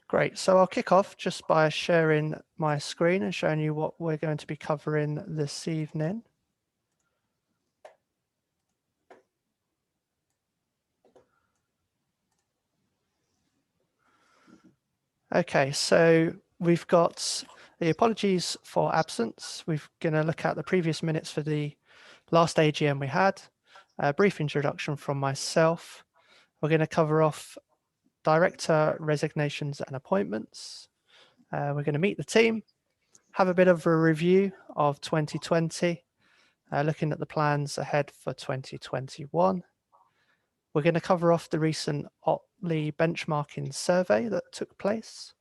Great. So I'll kick off just by sharing my screen and showing you what we're going to be covering this evening. Okay, so we've got the apologies for absence. We're going to look at the previous minutes for the last AGM we had, a brief introduction from myself. We're going to cover off director resignations and appointments. We're going to meet the team, have a bit of a review of 2020, looking at the plans ahead for 2021. We're going to cover off the recent Otley benchmarking survey that took place,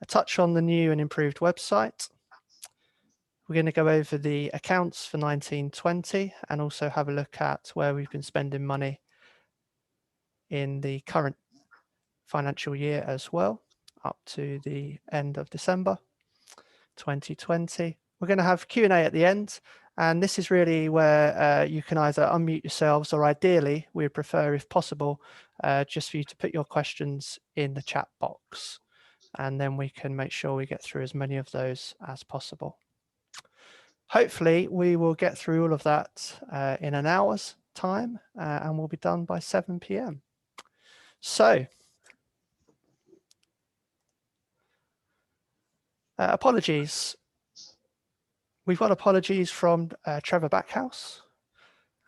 a touch on the new and improved website. We're going to go over the accounts for 1920 and also have a look at where we've been spending money in the current financial year as well, up to the end of December 2020. We're going to have Q&A at the end, and this is really where you can either unmute yourselves, or ideally, we would prefer, if possible, just for you to put your questions in the chat box, and then we can make sure we get through as many of those as possible. Hopefully, we will get through all of that in an hour's time, and we'll be done by 7 p.m. So, apologies. We've got apologies from Trevor Backhouse.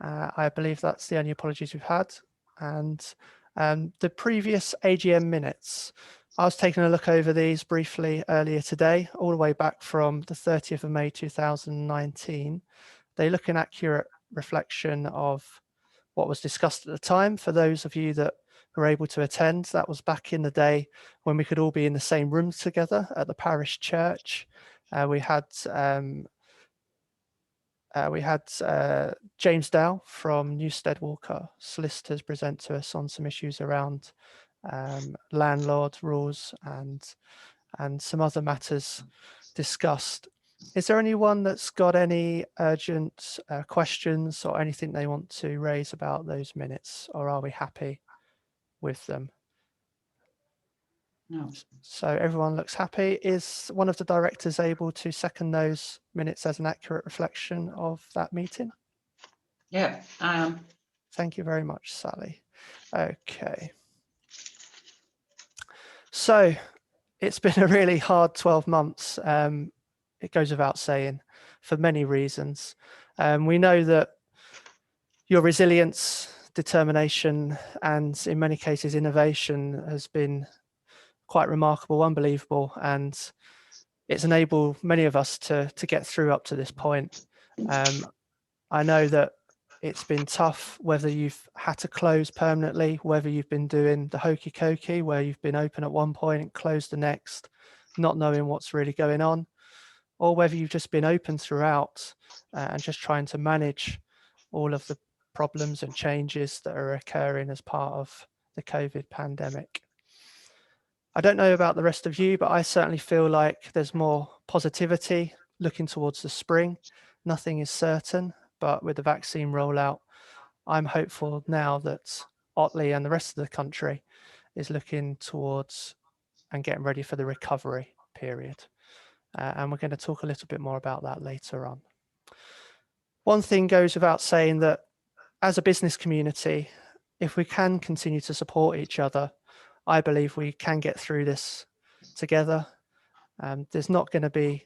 I believe that's the only apologies we've had. And the previous AGM minutes, I was taking a look over these briefly earlier today, all the way back from the 30th of May 2019. They look an accurate reflection of what was discussed at the time. For those of you that were able to attend, that was back in the day when we could all be in the same room together at the parish church. We had James Dow from Newstead Walker Solicitors present to us on some issues around landlord rules and some other matters discussed. Is there anyone that's got any urgent questions or anything they want to raise about those minutes, or are we happy with them? No. So everyone looks happy. Is one of the directors able to second those minutes as an accurate reflection of that meeting? Yeah, I am. Thank you very much, Sally. Okay. So it's been a really hard 12 months. It goes without saying, for many reasons. We know that your resilience, determination, and in many cases innovation has been quite remarkable, unbelievable, and it's enabled many of us to get through up to this point. I know that it's been tough, whether you've had to close permanently, whether you've been doing the hokey cokey, where you've been open at one point and closed the next, not knowing what's really going on, or whether you've just been open throughout and just trying to manage all of the problems and changes that are occurring as part of the COVID pandemic. I don't know about the rest of you, but I certainly feel like there's more positivity looking towards the spring. Nothing is certain, but with the vaccine rollout, I'm hopeful now that Otley and the rest of the country is looking towards and getting ready for the recovery period. And we're going to talk a little bit more about that later on. One thing goes without saying, that as a business community, if we can continue to support each other, I believe we can get through this together. There's not going to be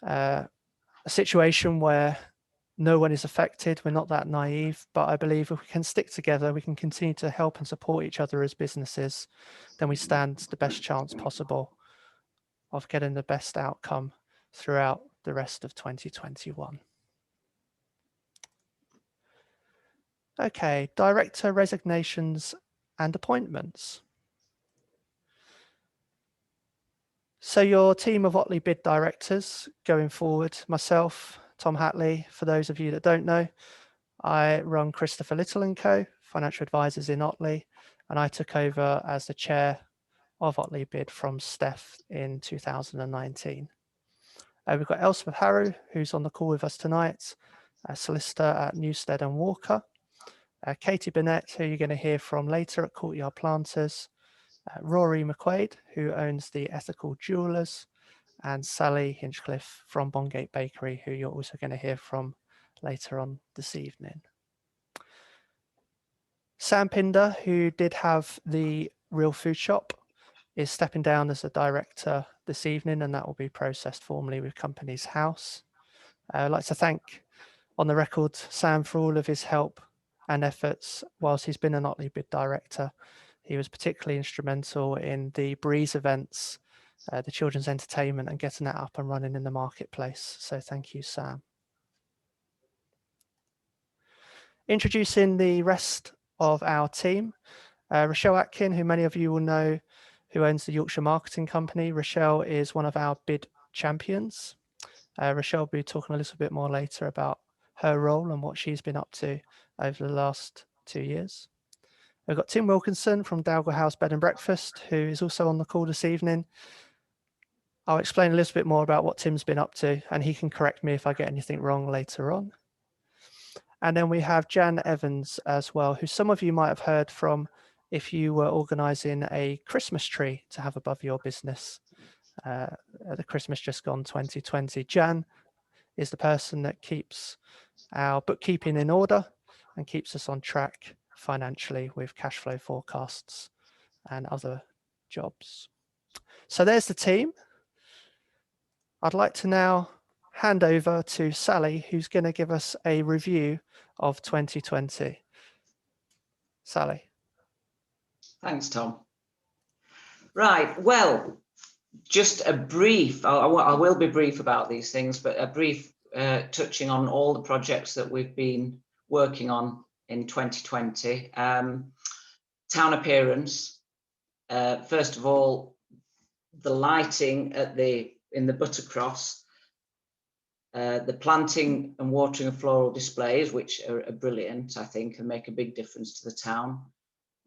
a situation where no one is affected. We're not that naive, but I believe if we can stick together, we can continue to help and support each other as businesses, then we stand the best chance possible of getting the best outcome throughout the rest of 2021. Okay, director resignations and appointments. So your team of Otley bid directors going forward, myself, Tom Hatley, for those of you that don't know, I run Christopher Little & Co, financial advisors in Otley, and I took over as the chair of Otley bid from Steph in 2019. We've got Elspeth Harrow, who's on the call with us tonight, a solicitor at Newstead and Walker. Katie Burnett, who you're going to hear from later at Courtyard Planters. Rory McQuaid, who owns the Ethical Jewellers, and Sally Hinchcliffe from Bongate Bakery, who you're also going to hear from later on this evening. Sam Pinder, who did have the Real Food Shop, is stepping down as a director this evening, and that will be processed formally with Companies House. I'd like to thank, on the record, Sam for all of his help and efforts whilst he's been an Otley bid director. He was particularly instrumental in the Breeze events, the children's entertainment, and getting that up and running in the marketplace. So thank you, Sam. Introducing the rest of our team, Rochelle Atkin, who many of you will know, who owns the Yorkshire Marketing Company. Rochelle is one of our bid champions. Rochelle will be talking a little bit more later about her role and what she's been up to over the last 2 years. We've got Tim Wilkinson from Dowgall House Bed and Breakfast, who is also on the call this evening. I'll explain a little bit more about what Tim's been up to, and he can correct me if I get anything wrong later on. And then we have Jan Evans as well, who some of you might have heard from if you were organising a Christmas tree to have above your business at the Christmas Just Gone 2020. Jan is the person that keeps our bookkeeping in order and keeps us on track financially with cash flow forecasts and other jobs. So there's the team. I'd like to now hand over to Sally, who's going to give us a review of 2020. Sally. Thanks, Tom. Right, well, just a brief, I will be brief about these things, but a brief touching on all the projects that we've been working on in 2020. Town appearance, first of all, the lighting in the Buttercross, the planting and watering of floral displays, which are brilliant, I think, and make a big difference to the town.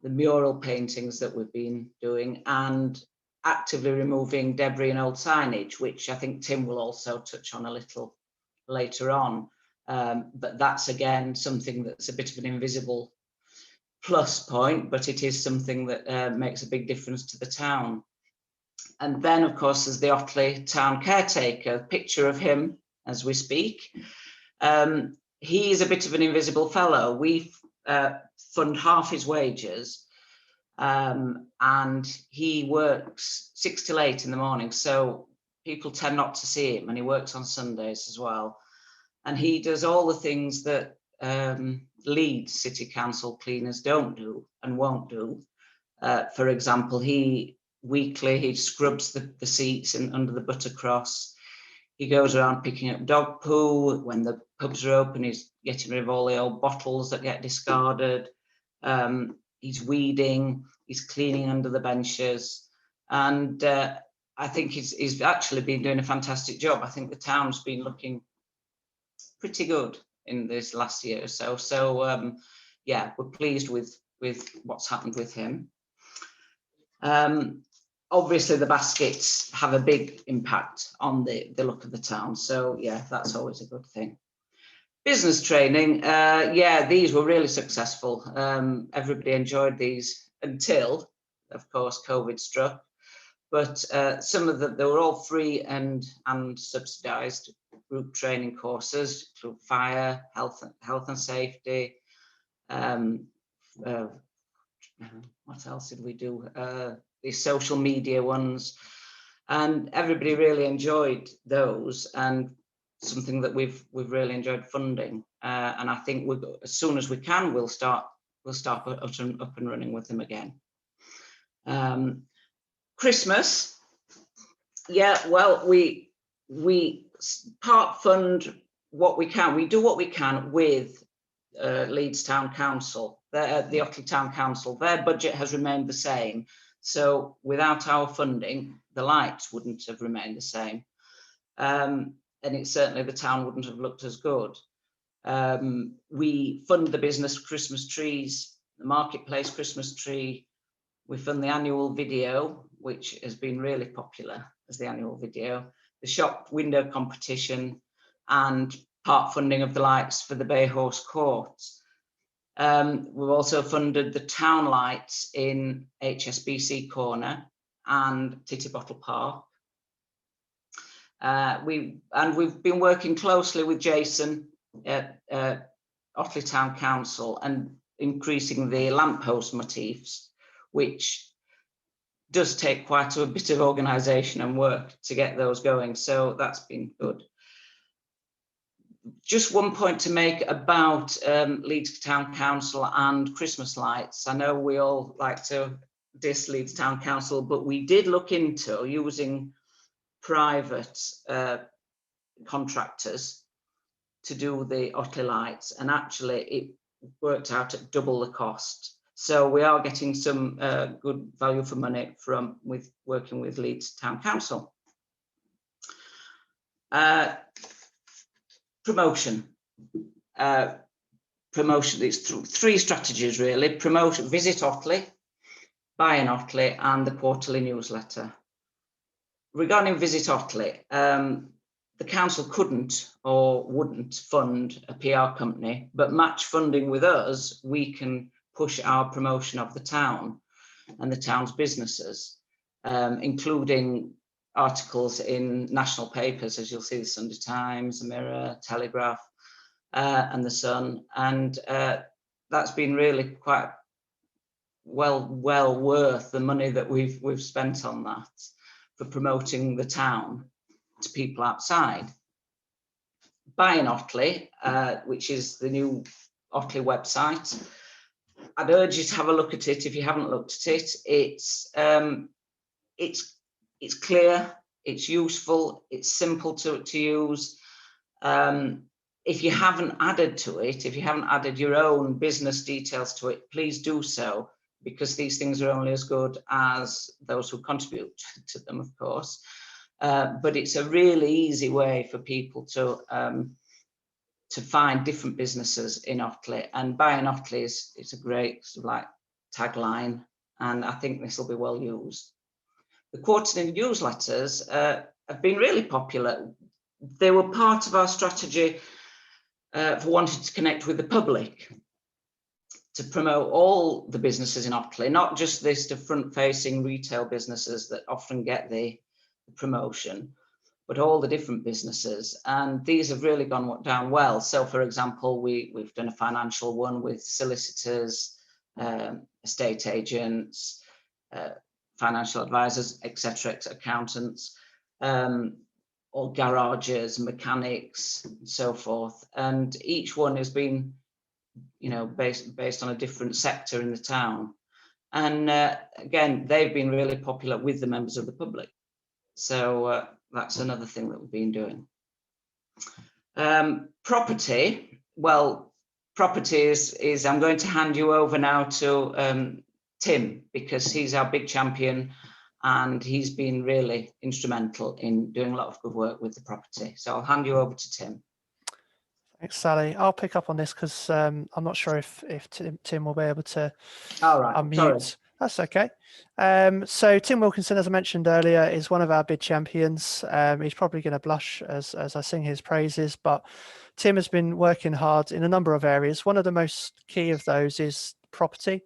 The mural paintings that we've been doing, and actively removing debris and old signage, which I think Tim will also touch on a little later on. But that's, again, something that's a bit of an invisible plus point, but it is something that makes a big difference to the town. And then, of course, there's the Otley town caretaker, a picture of him as we speak. He is a bit of an invisible fellow. We fund half his wages, and he works 6 till 8 in the morning, so people tend not to see him, and he works on Sundays as well. And he does all the things that Leeds City Council cleaners don't do and won't do. For example, he scrubs the seats under the Buttercross. He goes around picking up dog poo. When the pubs are open, he's getting rid of all the old bottles that get discarded. He's weeding, he's cleaning under the benches. And I think he's actually been doing a fantastic job. I think the town's been looking pretty good in this last year or so. So yeah, we're pleased with what's happened with him. Obviously, the baskets have a big impact on the look of the town. So yeah, that's always a good thing. Business training, yeah, these were really successful. Everybody enjoyed these until, of course, COVID struck. But some of them, they were all free and subsidised group training courses through fire, health and safety. What else did we do? The social media ones, and everybody really enjoyed those, and something that we've really enjoyed funding. And I think as soon as we can, we'll start up and running with them again. Christmas, yeah, well, we part fund what we can. We do what we can with Leeds Town Council, the Otley Town Council. Their budget has remained the same. So without our funding, the lights wouldn't have remained the same. And it certainly, the town wouldn't have looked as good. We fund the business Christmas trees, the marketplace Christmas tree. We fund the annual video, which has been really popular as the annual video, the shop window competition, and part funding of the lights for the Bay Horse Courts. We've also funded the town lights in HSBC Corner and Titty-Bottle Park. We've been working closely with Jason at Otley Town Council and increasing the lamppost motifs, which does take quite a bit of organisation and work to get those going. So that's been good. Just one point to make about Leeds Town Council and Christmas lights. I know we all like to diss Leeds Town Council, but we did look into using private contractors to do the Otley lights, and actually it worked out at double the cost. So we are getting some good value for money from working with Leeds Town Council. Promotion. Promotion, it's three strategies really: promotion, visit Otley, buy an Otley, and the quarterly newsletter. Regarding Visit Otley, the council couldn't or wouldn't fund a PR company, but match funding with us, we can push our promotion of the town and the town's businesses, including articles in national papers, as you'll see, the Sunday Times, the Mirror, Telegraph, and the Sun, and that's been really quite well worth the money that we've spent on that for promoting the town to people outside. Buy an Otley, which is the new Otley website. I'd urge you to have a look at it if you haven't looked at it. It's clear, it's useful, it's simple to use. If you haven't added to it, if you haven't added your own business details to it, please do so, because these things are only as good as those who contribute to them, of course. But it's a really easy way for people to find different businesses in Otley, and Buy an Otley is a great sort of like tagline, and I think this will be well used. The quarterly newsletters have been really popular. They were part of our strategy for wanting to connect with the public, to promote all the businesses in Otley, not just this the front-facing retail businesses that often get the promotion, but all the different businesses. And these have really gone down well. So, for example, we've done a financial one with solicitors, estate agents, financial advisors, etc., accountants, or garages, mechanics, and so forth. And each one has been, you know, based on a different sector in the town. And again, they've been really popular with the members of the public. So that's another thing that we've been doing. Property, well, property is I'm going to hand you over now to Tim, because he's our big champion and he's been really instrumental in doing a lot of good work with the property. So I'll hand you over to Tim. Thanks, Sally. I'll pick up on this because I'm not sure if Tim will be able to unmute. Sorry. That's okay. So Tim Wilkinson, as I mentioned earlier, is one of our bid champions. He's probably going to blush as I sing his praises, but Tim has been working hard in a number of areas. One of the most key of those is property.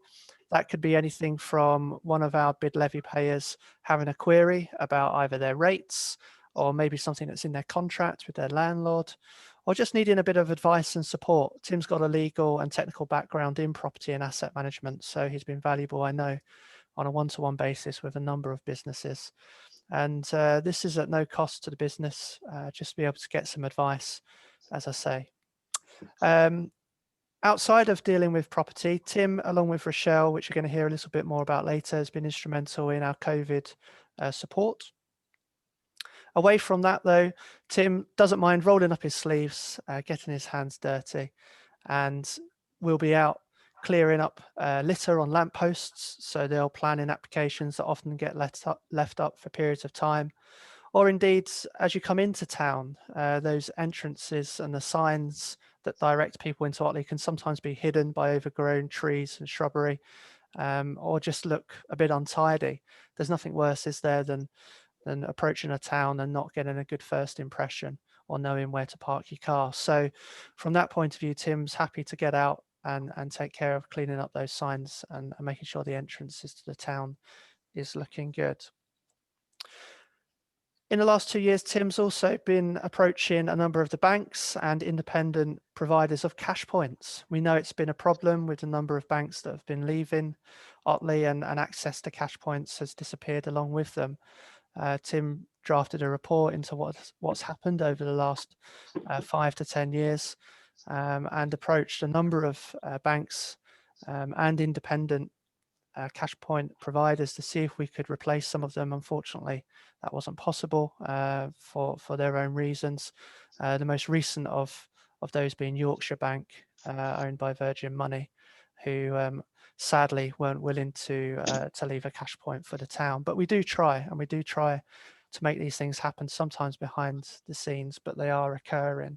That could be anything from one of our bid levy payers having a query about either their rates or maybe something that's in their contract with their landlord, or just needing a bit of advice and support. Tim's got a legal and technical background in property and asset management, so he's been valuable, I know, on a one-to-one basis with a number of businesses. And this is at no cost to the business, just to be able to get some advice, as I say. Outside of dealing with property, Tim, along with Rochelle, which you're going to hear a little bit more about later, has been instrumental in our COVID support. Away from that, though, Tim doesn't mind rolling up his sleeves, getting his hands dirty, and we'll be out clearing up litter on lampposts. So they'll plan in applications that often get left up for periods of time. Or indeed, as you come into town, those entrances and the signs that direct people into Otley can sometimes be hidden by overgrown trees and shrubbery, or just look a bit untidy. There's nothing worse, is there, than approaching a town and not getting a good first impression or knowing where to park your car. So from that point of view, Tim's happy to get out and take care of cleaning up those signs and making sure the entrances to the town is looking good. In the last 2 years, Tim's also been approaching a number of the banks and independent providers of cash points. We know it's been a problem with the number of banks that have been leaving Otley, and access to cash points has disappeared along with them. Tim drafted a report into what's happened over the last 5 to 10 years, and approached a number of banks and independent cash point providers to see if we could replace some of them. Unfortunately, that wasn't possible for their own reasons. The most recent of those being Yorkshire Bank, owned by Virgin Money, who sadly weren't willing to leave a cash point for the town. But we do try, and we do try to make these things happen, sometimes behind the scenes, but they are occurring.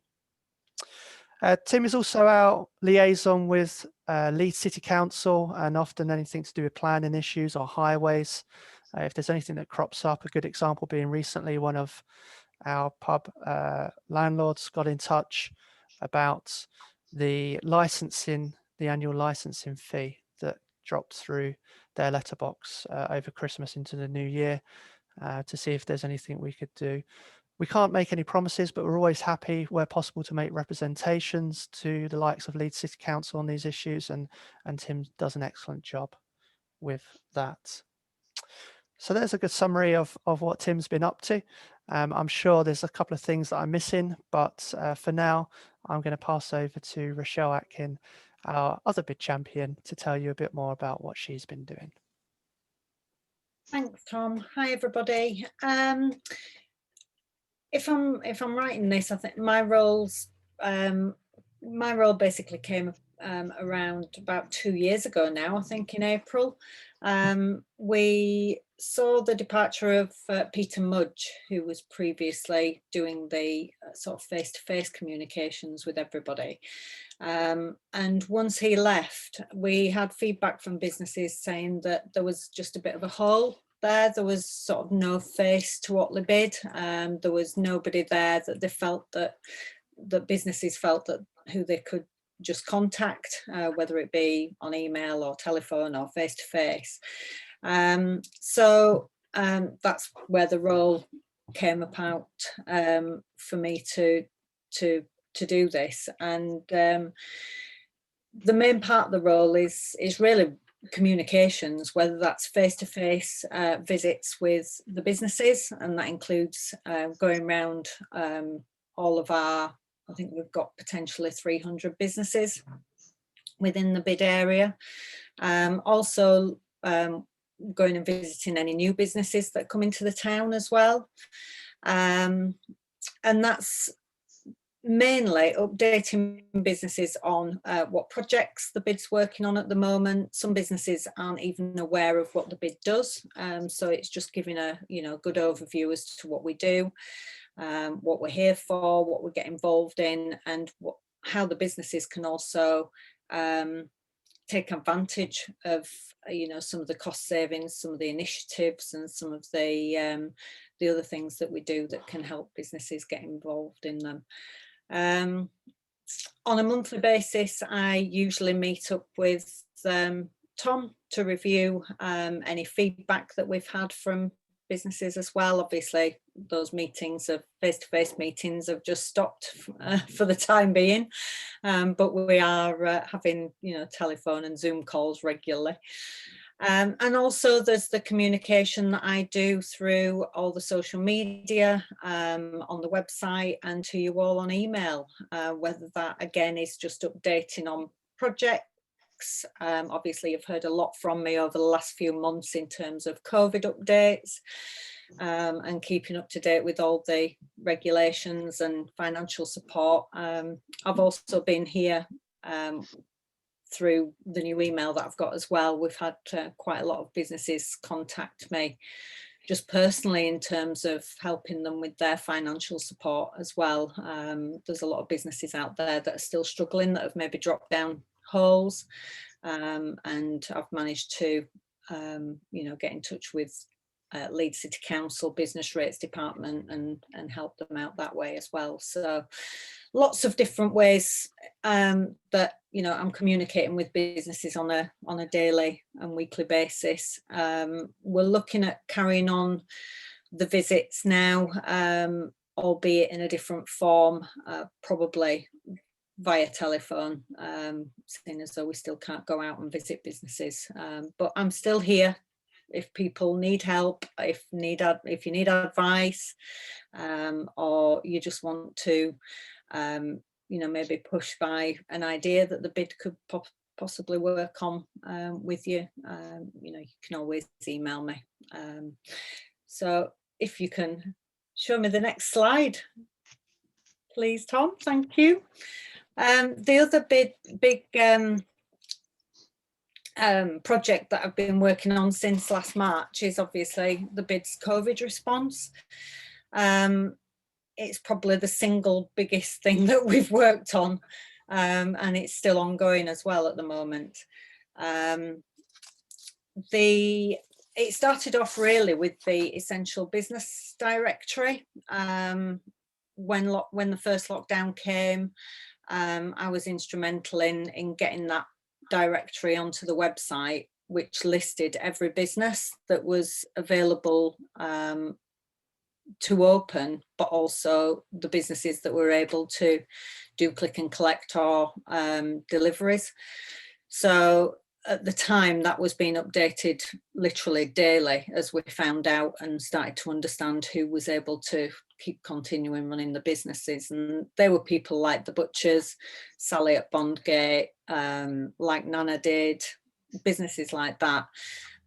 Tim is also our liaison with Leeds City Council, and often anything to do with planning issues or highways. If there's anything that crops up, a good example being recently one of our pub landlords got in touch about the licensing, the annual licensing fee that dropped through their letterbox over Christmas into the new year, to see if there's anything we could do. We can't make any promises, but we're always happy where possible to make representations to the likes of Leeds City Council on these issues, and Tim does an excellent job with that. So there's a good summary of what Tim's been up to. I'm sure there's a couple of things that I'm missing, but for now, I'm going to pass over to Rochelle Atkin, our other bid champion, to tell you a bit more about what she's been doing. Thanks, Tom. Hi, everybody. If I'm right in this, I think my role basically came around about 2 years ago now, I think in April. We saw the departure of Peter Mudge, who was previously doing the sort of face-to-face communications with everybody. And once he left, we had feedback from businesses saying that there was just a bit of a hole there. There was sort of no face to Otley Bid. There was nobody there that they felt that businesses felt that who they could just contact, whether it be on email or telephone or face to face. So that's where the role came about for me to do this. And the main part of the role is really communications, whether that's face-to-face visits with the businesses, and that includes going around all of our, I think we've got potentially 300 businesses within the bid area. Also going and visiting any new businesses that come into the town as well. And that's mainly updating businesses on what projects the bid's working on at the moment. Some businesses aren't even aware of what the bid does, so it's just giving a good overview as to what we do, what we're here for, what we get involved in, and how the businesses can also take advantage of some of the cost savings, some of the initiatives, and some of the other things that we do that can help businesses get involved in them. On a monthly basis, I usually meet up with Tom to review any feedback that we've had from businesses as well. Obviously, those meetings of face-to-face meetings have just stopped for the time being, but we are having telephone and Zoom calls regularly. And also there's the communication that I do through all the social media, on the website, and to you all on email, whether that again is just updating on projects. Obviously you've heard a lot from me over the last few months in terms of COVID updates, and keeping up to date with all the regulations and financial support. I've also been here through the new email that I've got as well. We've had quite a lot of businesses contact me just personally in terms of helping them with their financial support as well. There's a lot of businesses out there that are still struggling, that have maybe dropped down holes, and I've managed to get in touch with Leeds City Council Business Rates Department and help them out that way as well. So lots of different ways that, you know, I'm communicating with businesses on a daily and weekly basis. We're looking at carrying on the visits now, albeit in a different form, probably via telephone, seeing as though we still can't go out and visit businesses. But I'm still here if people need help, if you need advice, or you just want to, you know, maybe push by an idea that the bid could possibly work on with you. You know, you can always email me. So if you can show me the next slide, please, Tom. Thank you. The other big project that I've been working on since last March is obviously the bid's COVID response. It's probably the single biggest thing that we've worked on, and it's still ongoing as well at the moment. It started off really with the Essential Business Directory. When the first lockdown came, I was instrumental in getting that directory onto the website, which listed every business that was available to open, but also the businesses that were able to do click and collect or deliveries. So at the time, that was being updated literally daily as we found out and started to understand who was able to keep continuing running the businesses. And they were people like the butchers, Sally at Bondgate, like Nana did, businesses like that.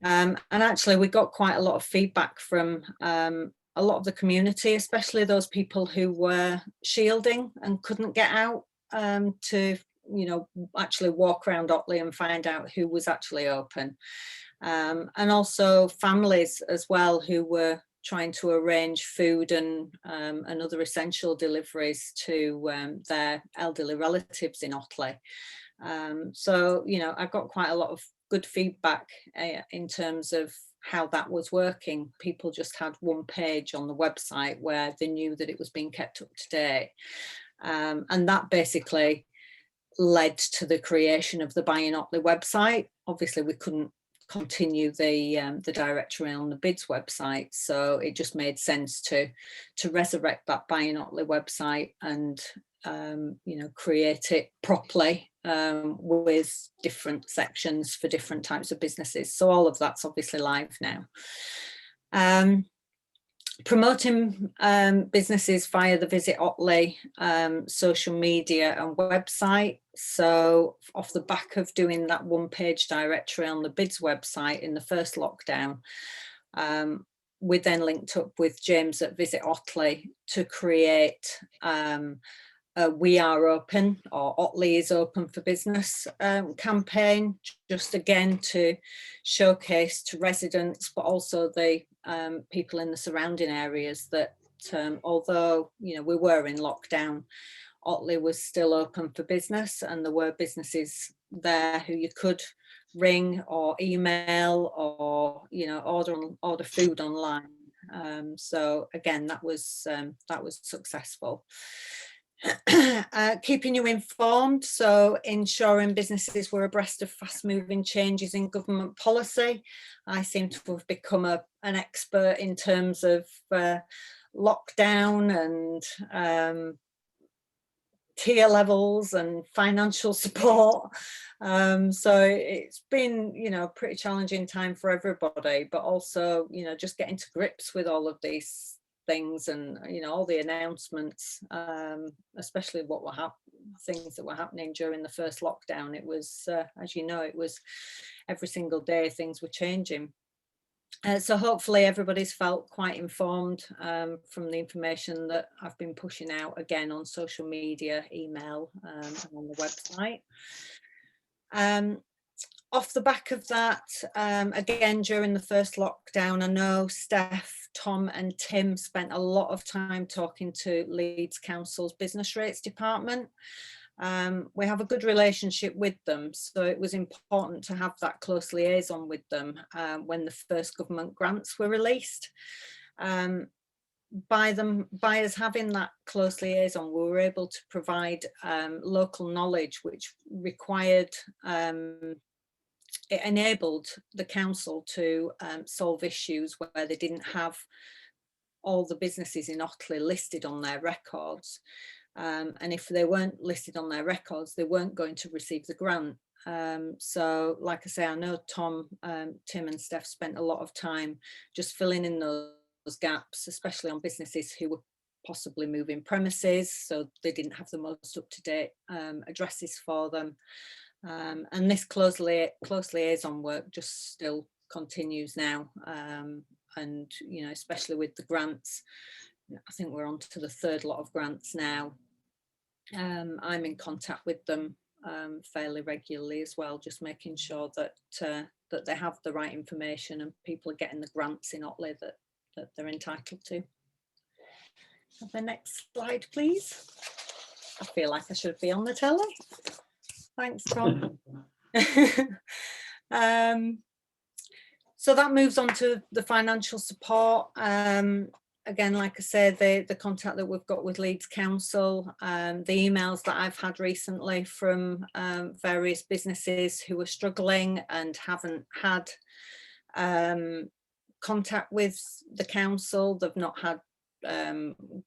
And actually we got quite a lot of feedback from a lot of the community, especially those people who were shielding and couldn't get out to, you know, actually walk around Otley and find out who was actually open. And also families as well who were trying to arrange food and other essential deliveries to their elderly relatives in Otley. So, you know, I got quite a lot of good feedback in terms of how that was working. People just had one page on the website where they knew that it was being kept up to date. And that basically led to the creation of the Buy in Otley website. Obviously, we couldn't continue the directory on the bids website, so it just made sense to resurrect that Buy in Otley website and you know, create it properly with different sections for different types of businesses. So all of that's obviously live now. Promoting businesses via the Visit Otley social media and website. So off the back of doing that one-page directory on the bids website in the first lockdown, we then linked up with James at Visit Otley to create We Are Open, or Otley is Open for Business campaign, just again to showcase to residents, but also the people in the surrounding areas that although, you know, we were in lockdown, Otley was still open for business, and there were businesses there who you could ring or email or, you know, order food online. So again, that was successful. Keeping you informed, so ensuring businesses were abreast of fast-moving changes in government policy. I seem to have become an expert in terms of lockdown and tier levels and financial support. So it's been, you know, a pretty challenging time for everybody, but also, you know, just getting to grips with all of these things and, you know, all the announcements, especially what were things that were happening during the first lockdown. It was, as you know, it was every single day things were changing. So hopefully everybody's felt quite informed from the information that I've been pushing out again on social media, email, and on the website. Off the back of that, again, during the first lockdown, I know Steph, Tom and Tim spent a lot of time talking to Leeds Council's Business Rates Department. We have a good relationship with them, so it was important to have that close liaison with them when the first government grants were released. By us having that close liaison, we were able to provide local knowledge, which required, it enabled the council to solve issues where they didn't have all the businesses in Otley listed on their records. And if they weren't listed on their records, they weren't going to receive the grant. So like I say, I know Tom, Tim and Steph spent a lot of time just filling in those gaps, especially on businesses who were possibly moving premises, so they didn't have the most up-to-date addresses for them. And this close liaison work just still continues now. And, you know, especially with the grants, I think we're on to the third lot of grants now. I'm in contact with them fairly regularly as well, just making sure that that they have the right information and people are getting the grants in Otley that they're entitled to. Have the next slide, please. I feel like I should be on the telly. Thanks, Tom. So that moves on to the financial support. Again, like I said, the contact that we've got with Leeds Council, the emails that I've had recently from various businesses who are struggling and haven't had contact with the council. They've not had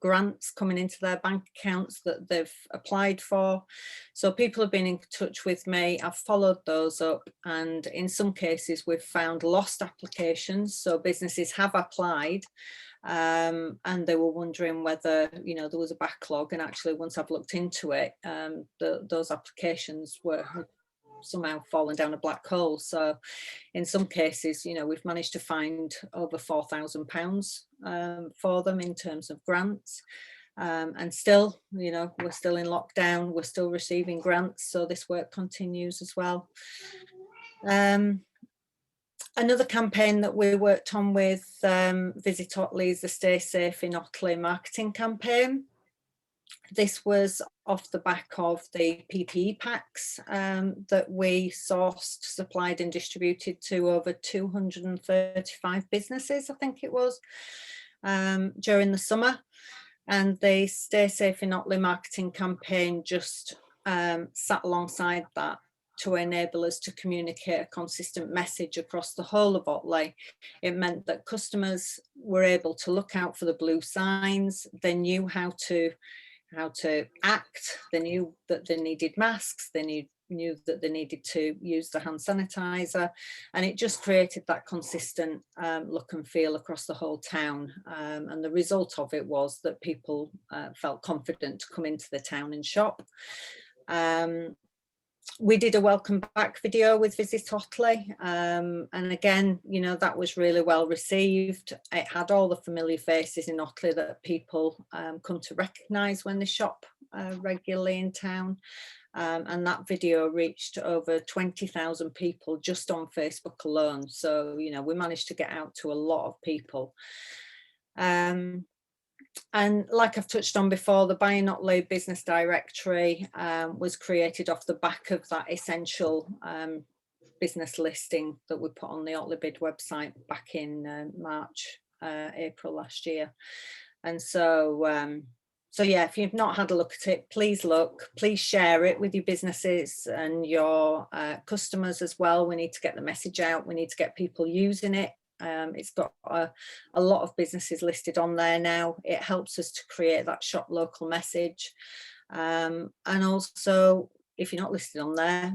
grants coming into their bank accounts that they've applied for. So people have been in touch with me. I've followed those up, and in some cases we've found lost applications. So businesses have applied and they were wondering whether, you know, there was a backlog, and actually once I've looked into it, those applications were somehow fallen down a black hole. So in some cases, you know, we've managed to find over £4,000 for them in terms of grants. And still, you know, we're still in lockdown, we're still receiving grants, so this work continues as well. Another campaign that we worked on with Visit Otley is the Stay Safe in Otley marketing campaign. This was off the back of the PPE packs that we sourced, supplied and distributed to over 235 businesses, I think it was, during the summer. And the Stay Safe in Otley marketing campaign just sat alongside that to enable us to communicate a consistent message across the whole of Otley. It meant that customers were able to look out for the blue signs. They knew how to act. They knew that they needed masks. They knew that they needed to use the hand sanitizer, and it just created that consistent look and feel across the whole town. And the result of it was that people felt confident to come into the town and shop. We did a welcome back video with Visit Otley, and again, you know, that was really well received. It had all the familiar faces in Otley that people come to recognise when they shop regularly in town, and that video reached over 20,000 people just on Facebook alone. So, you know, we managed to get out to a lot of people. And like I've touched on before, the Buy in Otley business directory was created off the back of that essential business listing that we put on the Otley Bid website back in March, April last year. And so, so yeah, if you've not had a look at it, please look, please share it with your businesses and your customers as well. We need to get the message out. We need to get people using it. It's got a lot of businesses listed on there now. It helps us to create that shop local message. And also, if you're not listed on there,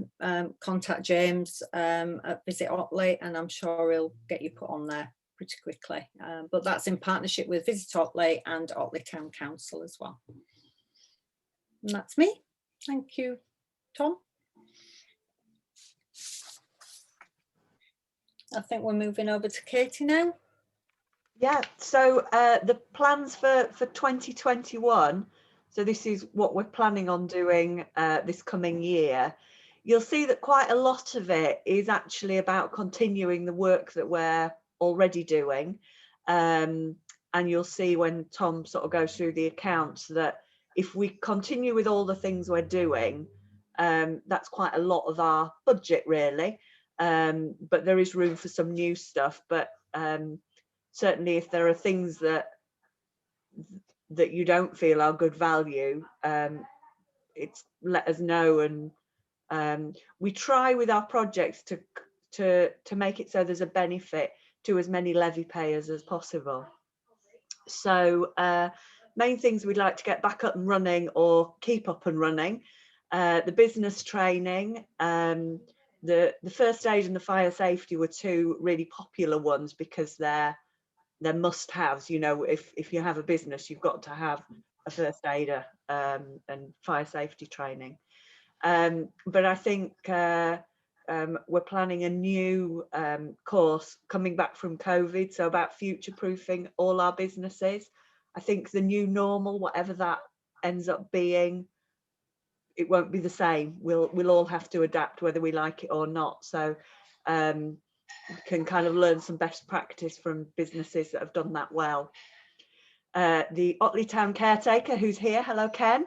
contact James at Visit Otley, and I'm sure he'll get you put on there pretty quickly. But that's in partnership with Visit Otley and Otley Town Council as well. And that's me. Thank you, Tom. I think we're moving over to Katie now. Yeah, so the plans for 2021, so this is what we're planning on doing this coming year. You'll see that quite a lot of it is actually about continuing the work that we're already doing. And you'll see when Tom sort of goes through the accounts that if we continue with all the things we're doing, that's quite a lot of our budget really, but there is room for some new stuff. But certainly if there are things that you don't feel are good value, it's let us know. And we try with our projects to make it so there's a benefit to as many levy payers as possible. So main things we'd like to get back up and running or keep up and running: the business training, the first aid and the fire safety were two really popular ones because they're must-haves. You know, if you have a business, you've got to have a first aider and fire safety training. But I think we're planning a new course coming back from COVID, so about future-proofing all our businesses. I think the new normal, whatever that ends up being, it won't be the same. We'll all have to adapt whether we like it or not. So we can kind of learn some best practice from businesses that have done that well. The Otley Town caretaker, who's here, hello Ken.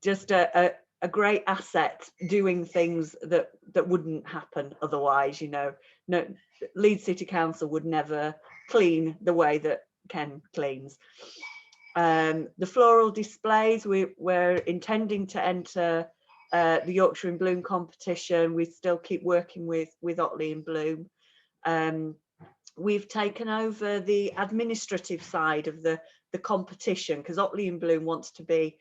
Just a great asset, doing things that wouldn't happen otherwise. You know, no, Leeds City Council would never clean the way that Ken cleans. The floral displays, we're intending to enter the Yorkshire in Bloom competition. We still keep working with Otley in Bloom. We've taken over the administrative side of the competition because Otley in Bloom wants to be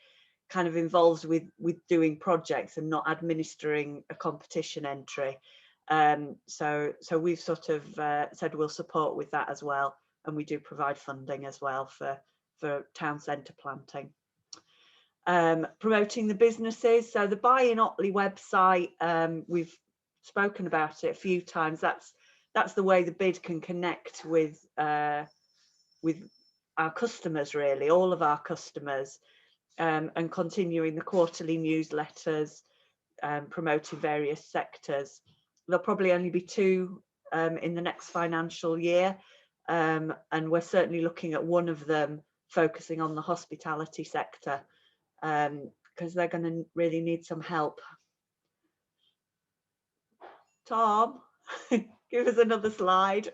kind of involved with doing projects and not administering a competition entry. So we've sort of said we'll support with that as well, and we do provide funding as well for town centre planting. Promoting the businesses, so the Buy in Otley website, we've spoken about it a few times. That's the way the bid can connect with our customers, really, all of our customers, and continuing the quarterly newsletters, promoting various sectors. There'll probably only be 2 in the next financial year, and we're certainly looking at one of them focusing on the hospitality sector, because they're going to really need some help. Tom, give us another slide.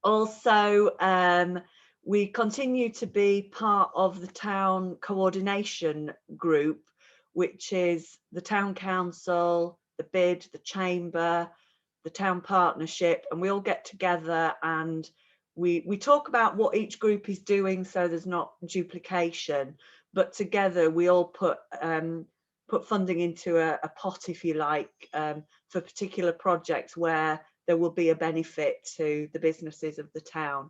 Also, we continue to be part of the town coordination group, which is the town council, the bid, the chamber, the town partnership, and we all get together and we talk about what each group is doing so there's not duplication, but together we all put funding into a pot, if you like, for particular projects where there will be a benefit to the businesses of the town.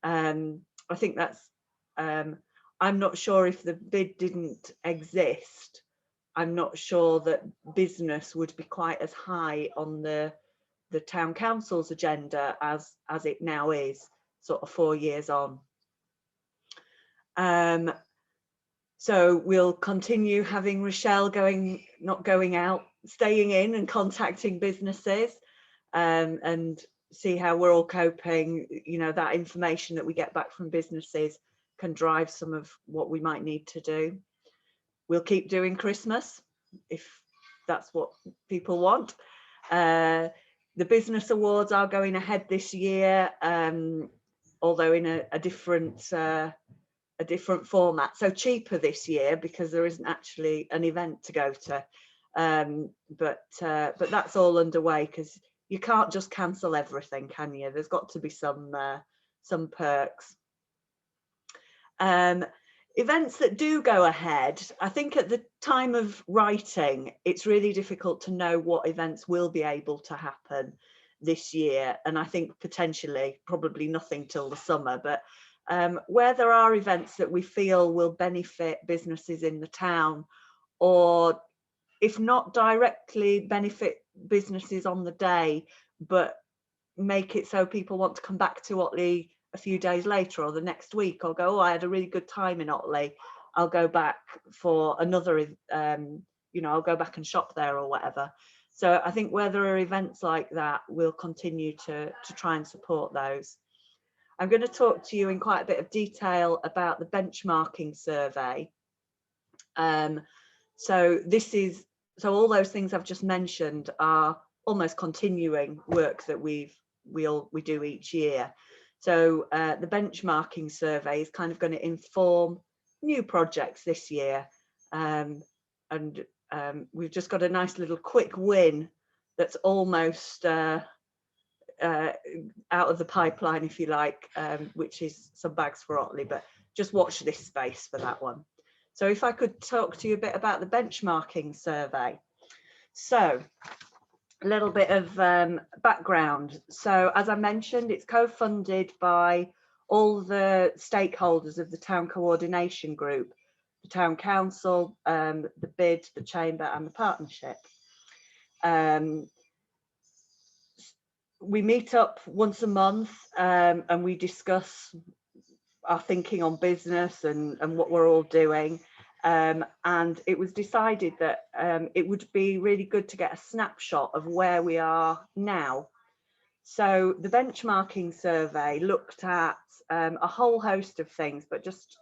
I think that's, I'm not sure if the bid didn't exist, I'm not sure that business would be quite as high on the town council's agenda as it now is, sort of 4 years on. So we'll continue having Rochelle not going out, staying in and contacting businesses, and see how we're all coping. You know, that information that we get back from businesses can drive some of what we might need to do. We'll keep doing Christmas if that's what people want. The business awards are going ahead this year, although in a different format, so cheaper this year because there isn't actually an event to go to, but that's all underway because you can't just cancel everything, can you? There's got to be some perks. Events that do go ahead, I think at the time of writing it's really difficult to know what events will be able to happen this year, and I think potentially probably nothing till the summer, but where there are events that we feel will benefit businesses in the town, or if not directly benefit businesses on the day, but make it so people want to come back to Otley a few days later or the next week, or go, oh, I had a really good time in Otley, I'll go back for another, you know, I'll go back and shop there or whatever. So I think where there are events like that, we'll continue to try and support those. I'm going to talk to you in quite a bit of detail about the benchmarking survey. So all those things I've just mentioned are almost continuing work that we do each year. So the benchmarking survey is kind of going to inform new projects this year, and we've just got a nice little quick win that's almost out of the pipeline, if you like, which is some bags for Otley, but just watch this space for that one. So if I could talk to you a bit about the benchmarking survey. So a little bit of background. So as I mentioned, it's co-funded by all the stakeholders of the town coordination group, the town council, the bid, the chamber and the partnership. We meet up once a month and we discuss our thinking on business and what we're all doing. And it was decided that it would be really good to get a snapshot of where we are now. So the benchmarking survey looked at a whole host of things, but just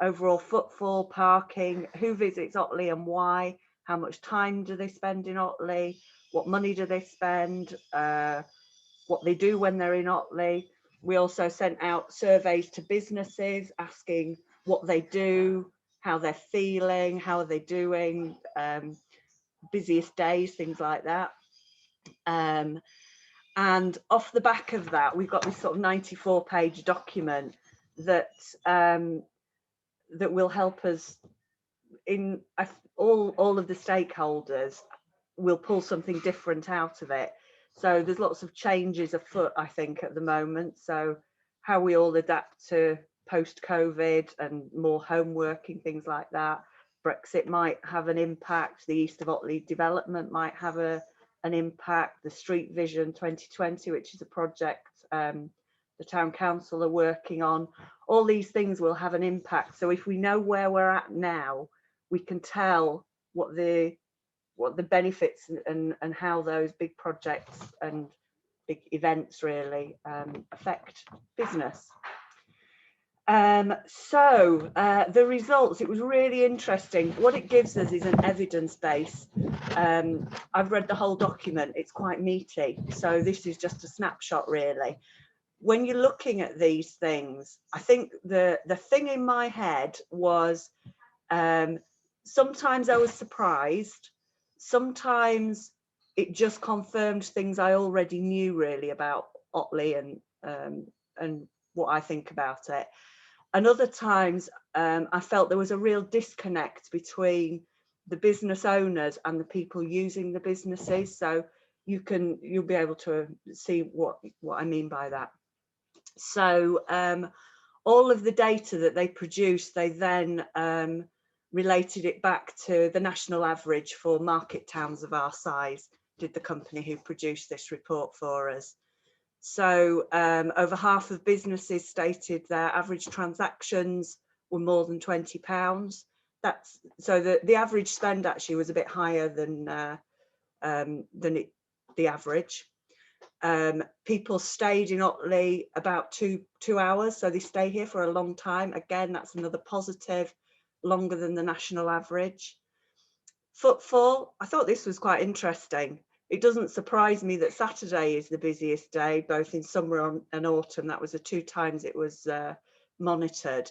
overall footfall, parking, who visits Otley and why, how much time do they spend in Otley, what money do they spend, what they do when they're in Otley. We also sent out surveys to businesses asking what they do, how they're feeling, how are they doing, busiest days, things like that. And off the back of that, we've got this sort of 94-page document that that will help us in all of the stakeholders will pull something different out of it. So there's lots of changes afoot, I think, at the moment. So how we all adapt to post-COVID and more home working, things like that. Brexit might have an impact. The East of Otley development might have an impact. The Street Vision 2020, which is a project the town council are working on. All these things will have an impact. So if we know where we're at now, we can tell what the benefits and how those big projects and big events really affect business. So the results, it was really interesting. What it gives us is an evidence base. I've read the whole document, it's quite meaty. So this is just a snapshot really. When you're looking at these things, I think the thing in my head was sometimes I was surprised. Sometimes it just confirmed things I already knew really about Otley and what I think about it. And other times I felt there was a real disconnect between the business owners and the people using the businesses. So you'll be able to see what I mean by that. So all of the data that they produced, they then related it back to the national average for market towns of our size, did the company who produced this report for us. So over half of businesses stated their average transactions were more than £20. That's so the average spend actually was a bit higher than the average. People stayed in Otley about two hours, so they stay here for a long time. Again, that's another positive, longer than the national average. Footfall, I thought this was quite interesting. It doesn't surprise me that Saturday is the busiest day, both in summer and autumn. That was the 2 times it was monitored.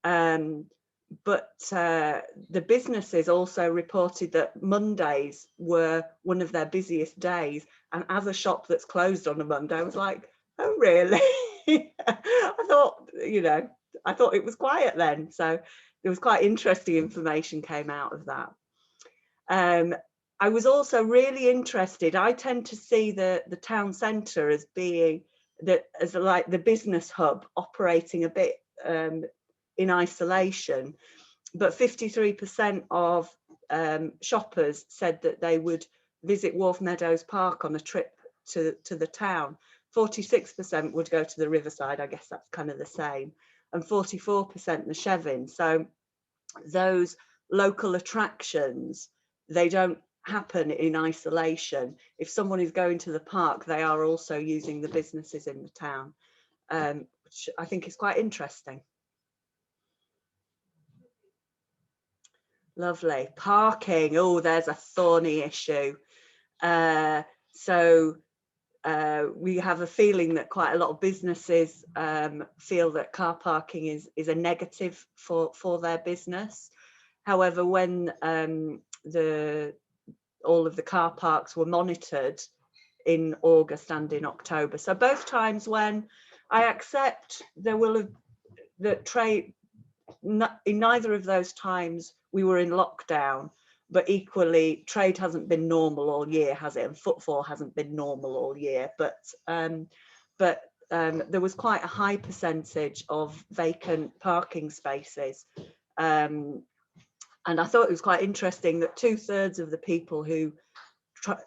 But the businesses also reported that Mondays were one of their busiest days. And as a shop that's closed on a Monday, I was like, oh, really? I thought it was quiet then. So there was quite interesting information came out of that. I was also really interested. I tend to see the town centre as being like the business hub operating a bit in isolation, but 53% of shoppers said that they would visit Wharf Meadows Park on a trip to the town. 46% would go to the Riverside, I guess that's kind of the same, and 44% the Chevin. So those local attractions, they don't happen in isolation. If someone is going to the park, they are also using the businesses in the town, which which I think is quite interesting. Lovely. Parking. Oh, there's a thorny issue. We have a feeling that quite a lot of businesses feel that car parking is a negative for their business. However, when all of the car parks were monitored in August and in October, so both times when I accept there will have that trade, in neither of those times we were in lockdown, but equally trade hasn't been normal all year, has it? And footfall hasn't been normal all year, but there was quite a high percentage of vacant parking spaces. And I thought it was quite interesting that 2/3 of the people who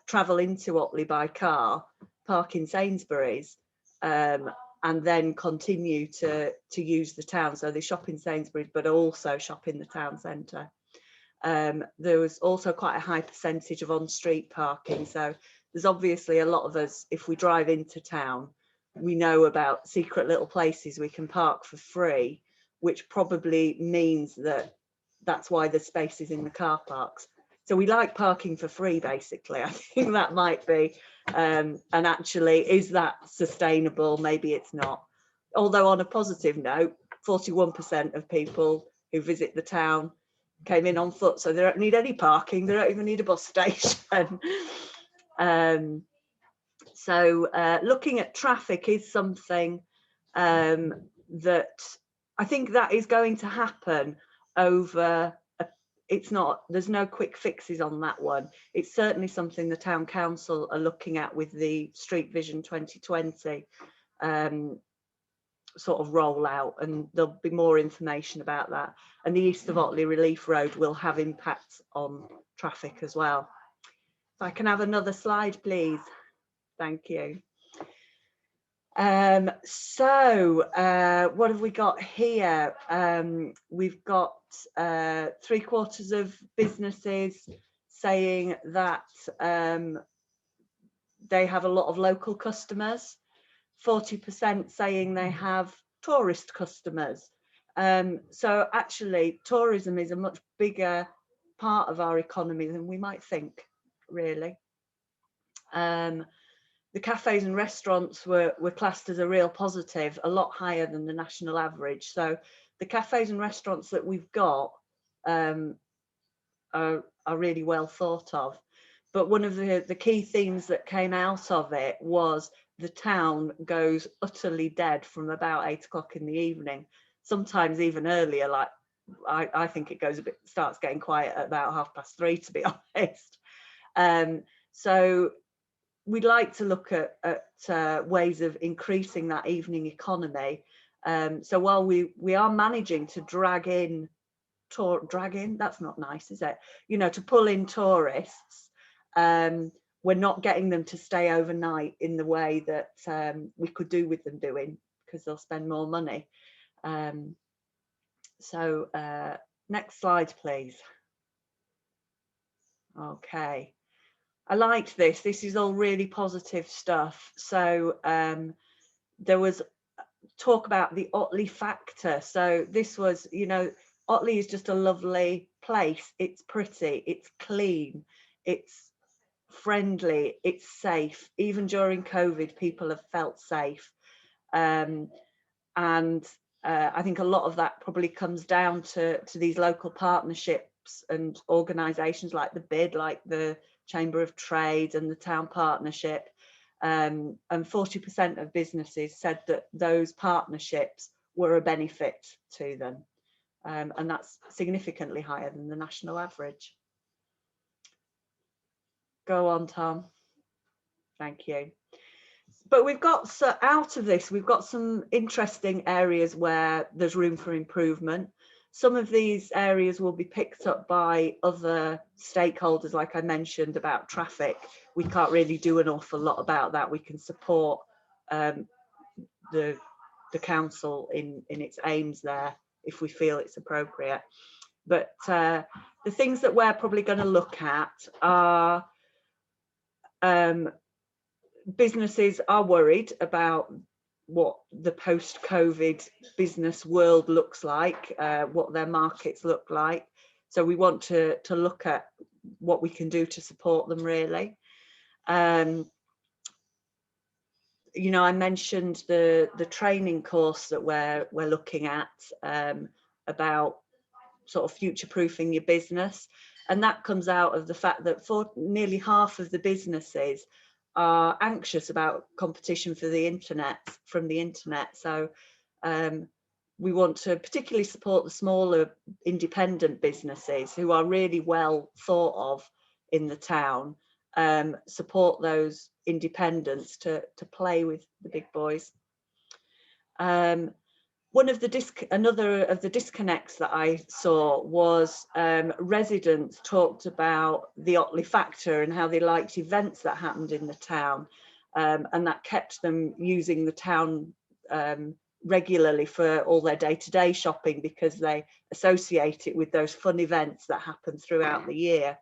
travel into Otley by car park in Sainsbury's, and then continue to use the town. So they shop in Sainsbury's, but also shop in the town centre. There was also quite a high percentage of on-street parking. So there's obviously a lot of us, if we drive into town, we know about secret little places we can park for free, which probably means that that's why there's spaces in the car parks. So we like parking for free, basically. I think that might be, and actually, is that sustainable? Maybe it's not. Although on a positive note, 41% of people who visit the town came in on foot, so they don't need any parking. They don't even need a bus station. Looking at traffic is something that I think that is going to happen over. There's no quick fixes on that one. It's certainly something the town council are looking at with the Street Vision 2020 sort of rollout, and there'll be more information about that. And the East of Otley Relief Road will have impacts on traffic as well. If I can have another slide, please. Thank you. What have we got here? We've got 3/4 of businesses saying that they have a lot of local customers, 40% saying they have tourist customers. So actually tourism is a much bigger part of our economy than we might think, really. The cafes and restaurants were classed as a real positive, a lot higher than the national average. So the cafes and restaurants that we've got are really well thought of. But one of the key themes that came out of it was the town goes utterly dead from about 8 o'clock in the evening, sometimes even earlier. Like I think it starts getting quiet at about 3:30, to be honest. So we'd like to look at ways of increasing that evening economy. So while we are managing to drag in, that's not nice, is it? To pull in tourists, we're not getting them to stay overnight in the way that we could do with them doing, because they'll spend more money. Next slide, please. Okay. I liked this. This is all really positive stuff. So there was talk about the Otley factor. So this was, Otley is just a lovely place. It's pretty, it's clean, it's friendly, it's safe. Even during COVID, people have felt safe. I think a lot of that probably comes down to these local partnerships and organisations like the BID, like the Chamber of Trade and the Town Partnership, and 40% of businesses said that those partnerships were a benefit to them, and that's significantly higher than the national average. Go on, Tom. Thank you. But we've got, so out of this, we've got some interesting areas where there's room for improvement. Some of these areas will be picked up by other stakeholders, like I mentioned about traffic. We can't really do an awful lot about that. We can support the council in its aims there if we feel it's appropriate. But the things that we're probably going to look at are businesses are worried about what the post-COVID business world looks like, what their markets look like. So we want to look at what we can do to support them, really. You know, I mentioned the training course that we're looking at, about sort of future-proofing your business, and that comes out of the fact that for nearly half of the businesses are anxious about competition from the internet. So we want to particularly support the smaller independent businesses who are really well thought of in the town, support those independents to play with the big boys. Another of the disconnects that I saw was residents talked about the Otley factor and how they liked events that happened in the town, and that kept them using the town regularly for all their day-to-day shopping because they associate it with those fun events that happen throughout the year.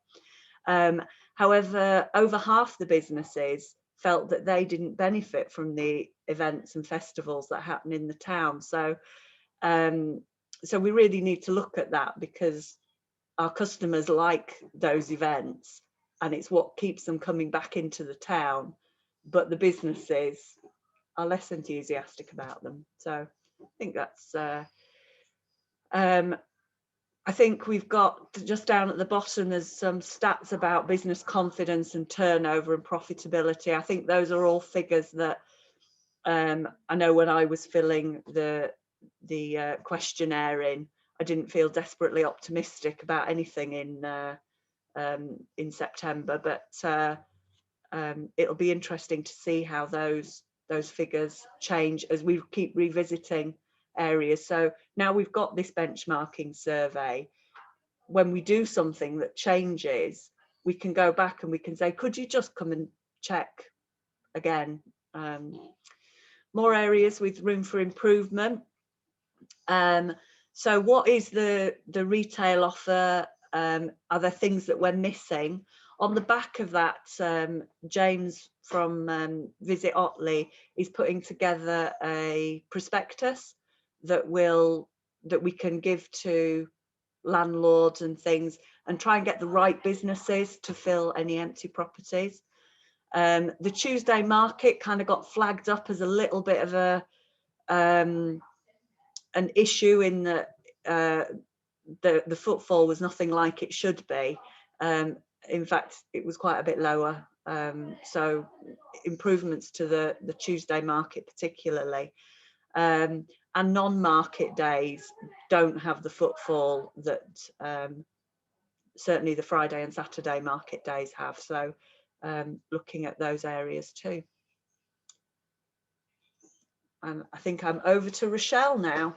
However, over half the businesses felt that they didn't benefit from the events and festivals that happen in the town. So we really need to look at that, because our customers like those events and it's what keeps them coming back into the town, but the businesses are less enthusiastic about them. So I think that's I think we've got just down at the bottom, there's some stats about business confidence and turnover and profitability. I think those are all figures that I know when I was filling the questionnaire in, I didn't feel desperately optimistic about anything in September, but it'll be interesting to see how those figures change as we keep revisiting areas. So now we've got this benchmarking survey. When we do something that changes, we can go back and we can say, could you just come and check again? More areas with room for improvement. So what is the retail offer? Are there things that we're missing? On the back of that, James from Visit Otley is putting together a prospectus that we can give to landlords and things, and try and get the right businesses to fill any empty properties. The Tuesday market kind of got flagged up as a little bit of an issue in that the footfall was nothing like it should be. In fact, it was quite a bit lower. So improvements to the Tuesday market particularly. And non-market days don't have the footfall that certainly the Friday and Saturday market days have. So looking at those areas too. And I think I'm over to Rochelle now.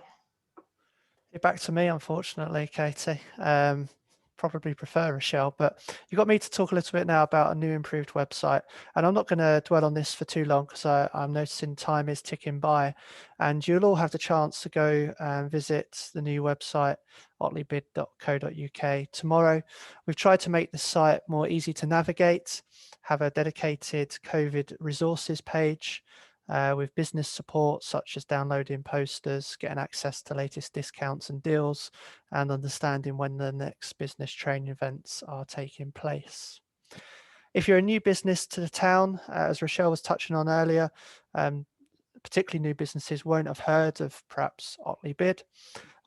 You're back to me, unfortunately, Katie. Probably prefer Rochelle, but you got me to talk a little bit now about a new improved website. And I'm not going to dwell on this for too long because I'm noticing time is ticking by. And you'll all have the chance to go and visit the new website, otleybid.co.uk tomorrow. We've tried to make the site more easy to navigate, have a dedicated COVID resources page, with business support such as downloading posters, getting access to latest discounts and deals, and understanding when the next business training events are taking place. If you're a new business to the town, as Rochelle was touching on earlier, particularly new businesses won't have heard of perhaps Otley Bid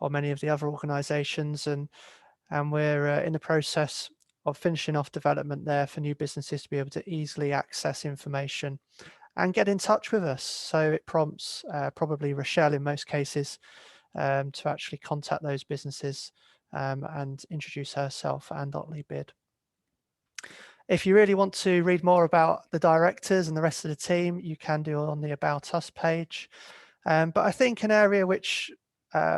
or many of the other organisations, and we're in the process of finishing off development there for new businesses to be able to easily access information and get in touch with us. So it prompts probably Rochelle in most cases to actually contact those businesses and introduce herself and Otley Bid. If you really want to read more about the directors and the rest of the team, you can do on the About Us page. But I think an area which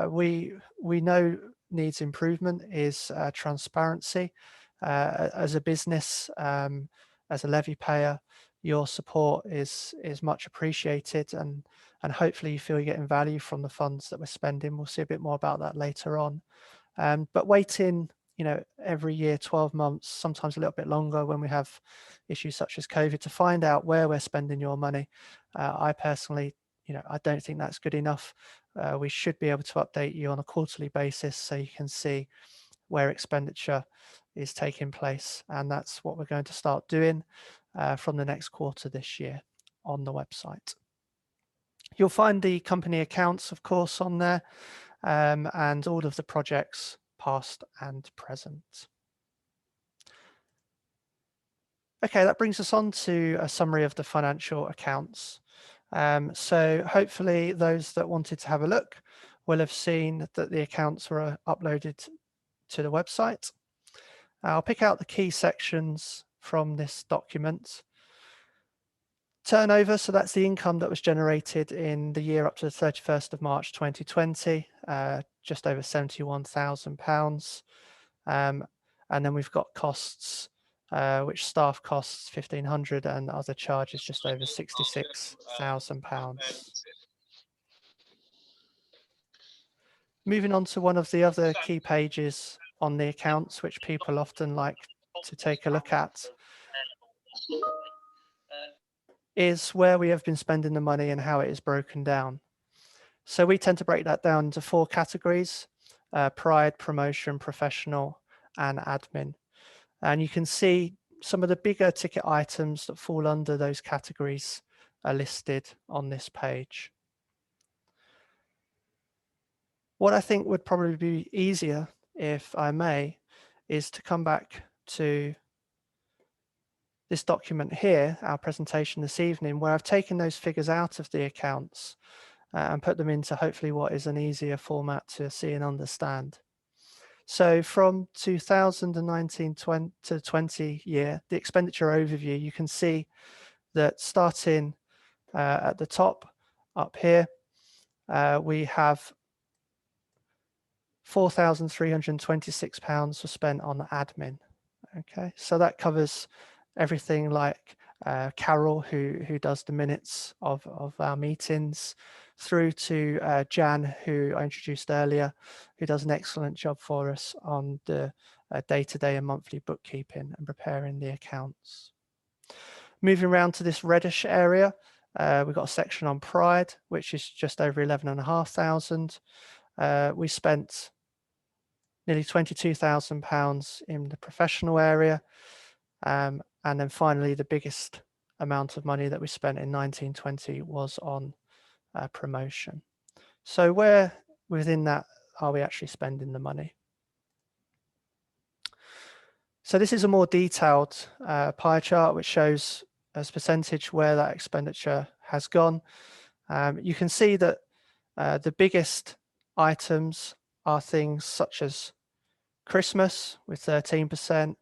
we know needs improvement is transparency. As a business, as a levy payer, your support is much appreciated, and hopefully you feel you're getting value from the funds that we're spending. We'll see a bit more about that later on. But waiting, every year, 12 months, sometimes a little bit longer when we have issues such as COVID, to find out where we're spending your money, I personally I don't think that's good enough. We should be able to update you on a quarterly basis so you can see where expenditure is taking place. And that's what we're going to start doing from the next quarter this year on the website. You'll find the company accounts, of course, on there, and all of the projects past and present. Okay, that brings us on to a summary of the financial accounts. So hopefully those that wanted to have a look will have seen that the accounts were uploaded to the website. I'll pick out the key sections from this document. Turnover, so that's the income that was generated in the year up to the 31st of March 2020, just over £71,000. And then we've got costs, which staff costs 1,500 and other charges just over £66,000. Moving on to one of the other key pages on the accounts, which people often like to take a look at, is where we have been spending the money and how it is broken down. So we tend to break that down into 4 categories: pride, promotion, professional, and admin. And you can see some of the bigger ticket items that fall under those categories are listed on this page. What I think would probably be easier, if I may, is to come back to this document here, our presentation this evening, where I've taken those figures out of the accounts and put them into hopefully what is an easier format to see and understand. So from 2019 to 20 year, the expenditure overview, you can see that starting at the top up here, we have £4,326 was spent on admin. Okay, so that covers everything like Carol, who does the minutes of our meetings, through to Jan, who I introduced earlier, who does an excellent job for us on the day-to-day and monthly bookkeeping and preparing the accounts. Moving around to this reddish area, we've got a section on pride, which is just over 11,500. We spent nearly £22,000 in the professional area. And then finally, the biggest amount of money that we spent in 1920 was on promotion. So where within that are we actually spending the money? So this is a more detailed pie chart, which shows as percentage where that expenditure has gone. You can see that the biggest items are things such as Christmas with 13%,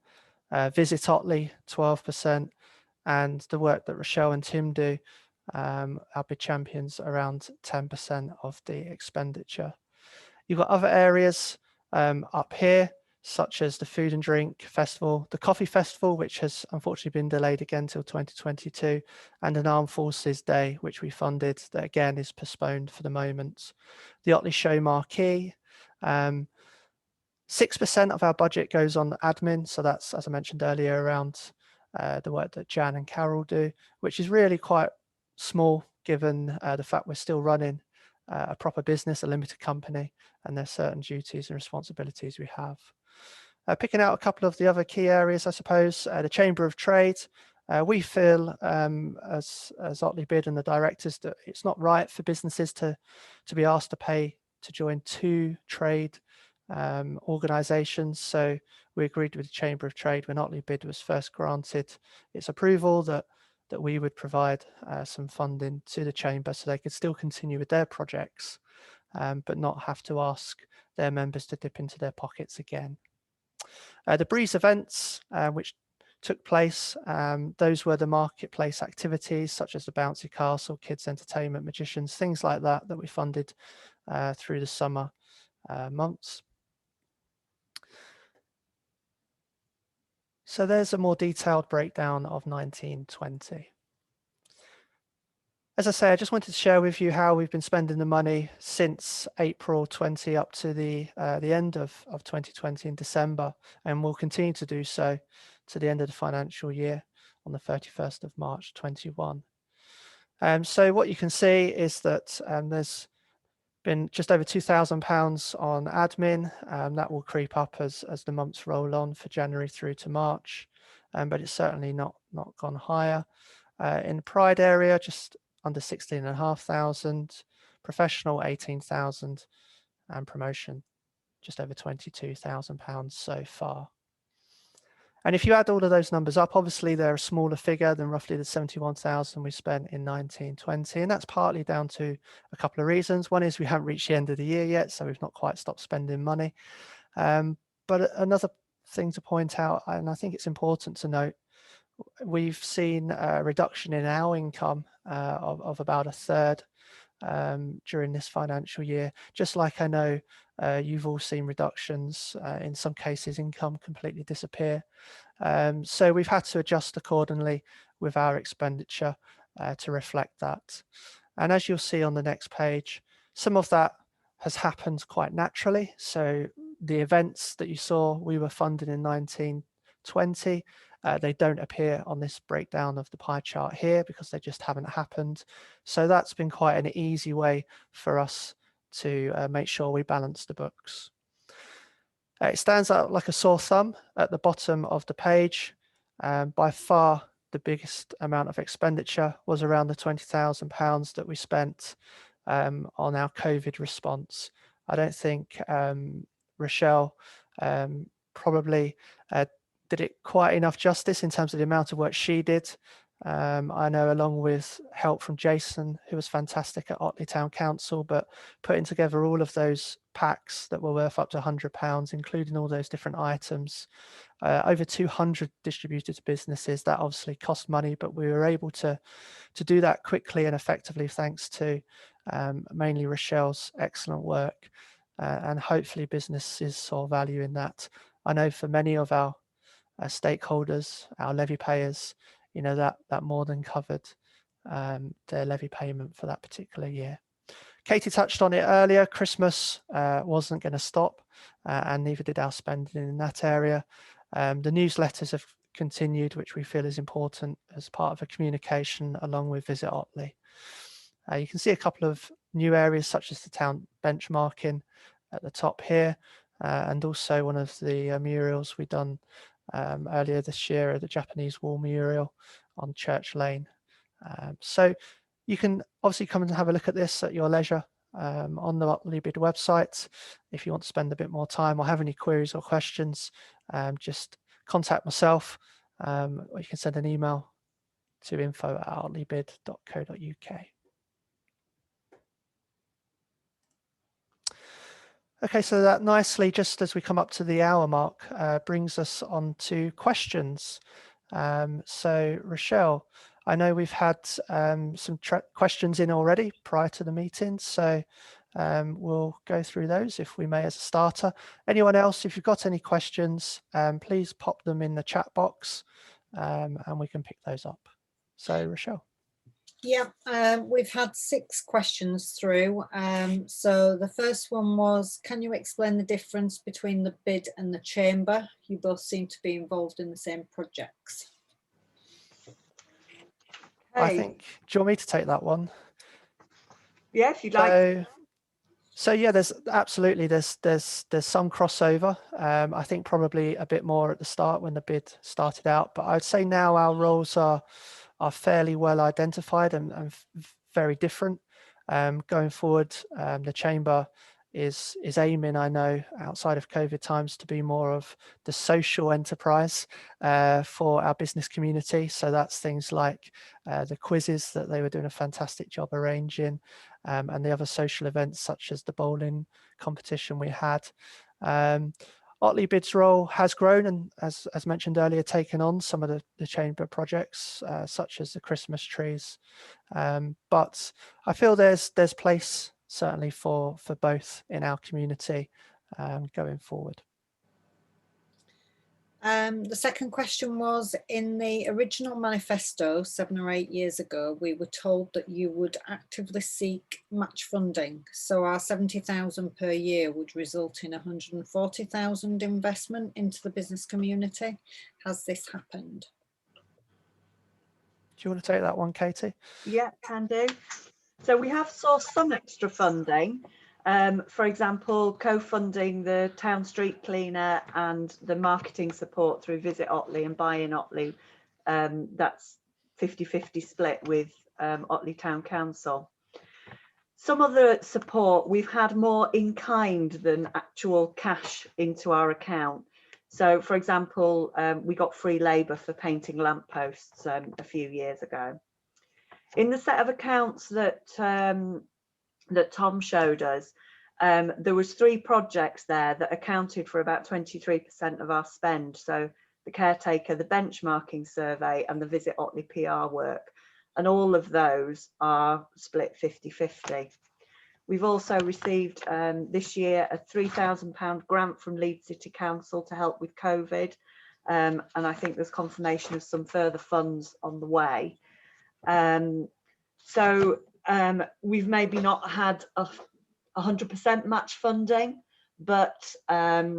Visit Otley 12%, and the work that Rochelle and Tim do, our big champions, around 10% of the expenditure. You've got other areas up here, such as the Food and Drink Festival, the Coffee Festival, which has unfortunately been delayed again till 2022, and an Armed Forces Day, which we funded, that again is postponed for the moment. The Otley Show Marquee, 6% of our budget goes on admin. So that's, as I mentioned earlier, around the work that Jan and Carol do, which is really quite small given the fact we're still running a proper business, a limited company, and there's certain duties and responsibilities we have. Picking out a couple of the other key areas, I suppose, the Chamber of Trade. We feel as Otley Bid and the directors that it's not right for businesses to be asked to pay to join 2 trade organisations. So we agreed with the Chamber of Trade when Otley Bid was first granted its approval that we would provide some funding to the Chamber so they could still continue with their projects, but not have to ask their members to dip into their pockets again. The Breeze events, which took place, those were the marketplace activities such as the Bouncy Castle, Kids Entertainment, Magicians, things like that we funded through the summer months. So there's a more detailed breakdown of 1920. As I say, I just wanted to share with you how we've been spending the money since April 20 up to the end of 2020 in December, and we'll continue to do so to the end of the financial year on the 31st of March 21. So what you can see is that there's been just over £2,000 on admin. That will creep up as the months roll on for January through to March, but it's certainly not gone higher. In the Pride area, just under 16,500, professional 18,000, and promotion just over £22,000 so far. And if you add all of those numbers up, obviously they're a smaller figure than roughly the 71,000 we spent in 1920. And that's partly down to a couple of reasons. One is we haven't reached the end of the year yet, so we've not quite stopped spending money. But another thing to point out, and I think it's important to note, we've seen a reduction in our income of about a third during this financial year, just like I know you've all seen reductions, in some cases income completely disappear. So we've had to adjust accordingly with our expenditure to reflect that. And as you'll see on the next page, some of that has happened quite naturally. So the events that you saw we were funded in 1920, they don't appear on this breakdown of the pie chart here because they just haven't happened. So that's been quite an easy way for us to make sure we balance the books. It stands out like a sore thumb at the bottom of the page. By far, the biggest amount of expenditure was around the £20,000 that we spent on our COVID response. I don't think Rochelle probably did it quite enough justice in terms of the amount of work she did. I know, along with help from Jason, who was fantastic at Otley Town Council, but putting together all of those packs that were worth up to £100, including all those different items, over 200 distributed to businesses. That obviously cost money, but we were able to do that quickly and effectively thanks to mainly Rochelle's excellent work, and hopefully businesses saw value in that. I know for many of our stakeholders, our levy payers, you know, that more than covered their levy payment for that particular year. Katie touched on it earlier. Christmas wasn't going to stop, and neither did our spending in that area. The newsletters have continued, which we feel is important as part of a communication along with Visit Otley. You can see a couple of new areas such as the town benchmarking at the top here, and also one of the murals we done earlier this year, the Japanese wall mural on Church Lane. So you can obviously come and have a look at this at your leisure on the Otley Bid website. If you want to spend a bit more time or have any queries or questions, just contact myself, or you can send an email to info@otleybid.co.uk. Okay, so that nicely, just as we come up to the hour mark, brings us on to questions. So Rochelle, I know we've had some questions in already prior to the meeting, so we'll go through those if we may as a starter. Anyone else, if you've got any questions, please pop them in the chat box and we can pick those up. So Rochelle. Yeah, we've had 6 questions through. So the first one was, can you explain the difference between the bid and the chamber? You both seem to be involved in the same projects. I think, do you want me to take that one? Yeah, if you'd like. So yeah, there's absolutely there's some crossover. I think probably a bit more at the start when the bid started out, but I'd say now our roles are fairly well identified and very different. Going forward, the chamber is aiming, I know, outside of COVID times, to be more of the social enterprise for our business community. So that's things like the quizzes that they were doing a fantastic job arranging, and the other social events such as the bowling competition we had. Otley Bid's role has grown and, as mentioned earlier, taken on some of the chamber projects, such as the Christmas trees. But I feel there's place certainly for both in our community going forward. The second question was, in the original manifesto 7 or 8 years ago, we were told that you would actively seek match funding. So our 70,000 per year would result in 140,000 investment into the business community. Has this happened? you want to take that one, Katie? Yeah, can do. So we have sourced some extra funding. For example, co-funding the town street cleaner and the marketing support through Visit Otley and Buy in Otley. That's 50-50 split with Otley Town Council. Some other support, we've had more in kind than actual cash into our account. So, for example, we got free labour for painting lampposts a few years ago. In the set of accounts that that Tom showed us, there was 3 projects there that accounted for about 23% of our spend. So the caretaker, the benchmarking survey and the Visit Otley PR work. And all of those are split 50-50. We've also received this year a £3,000 grant from Leeds City Council to help with COVID. And I think there's confirmation of some further funds on the way. So we've maybe not had 100% match funding, but I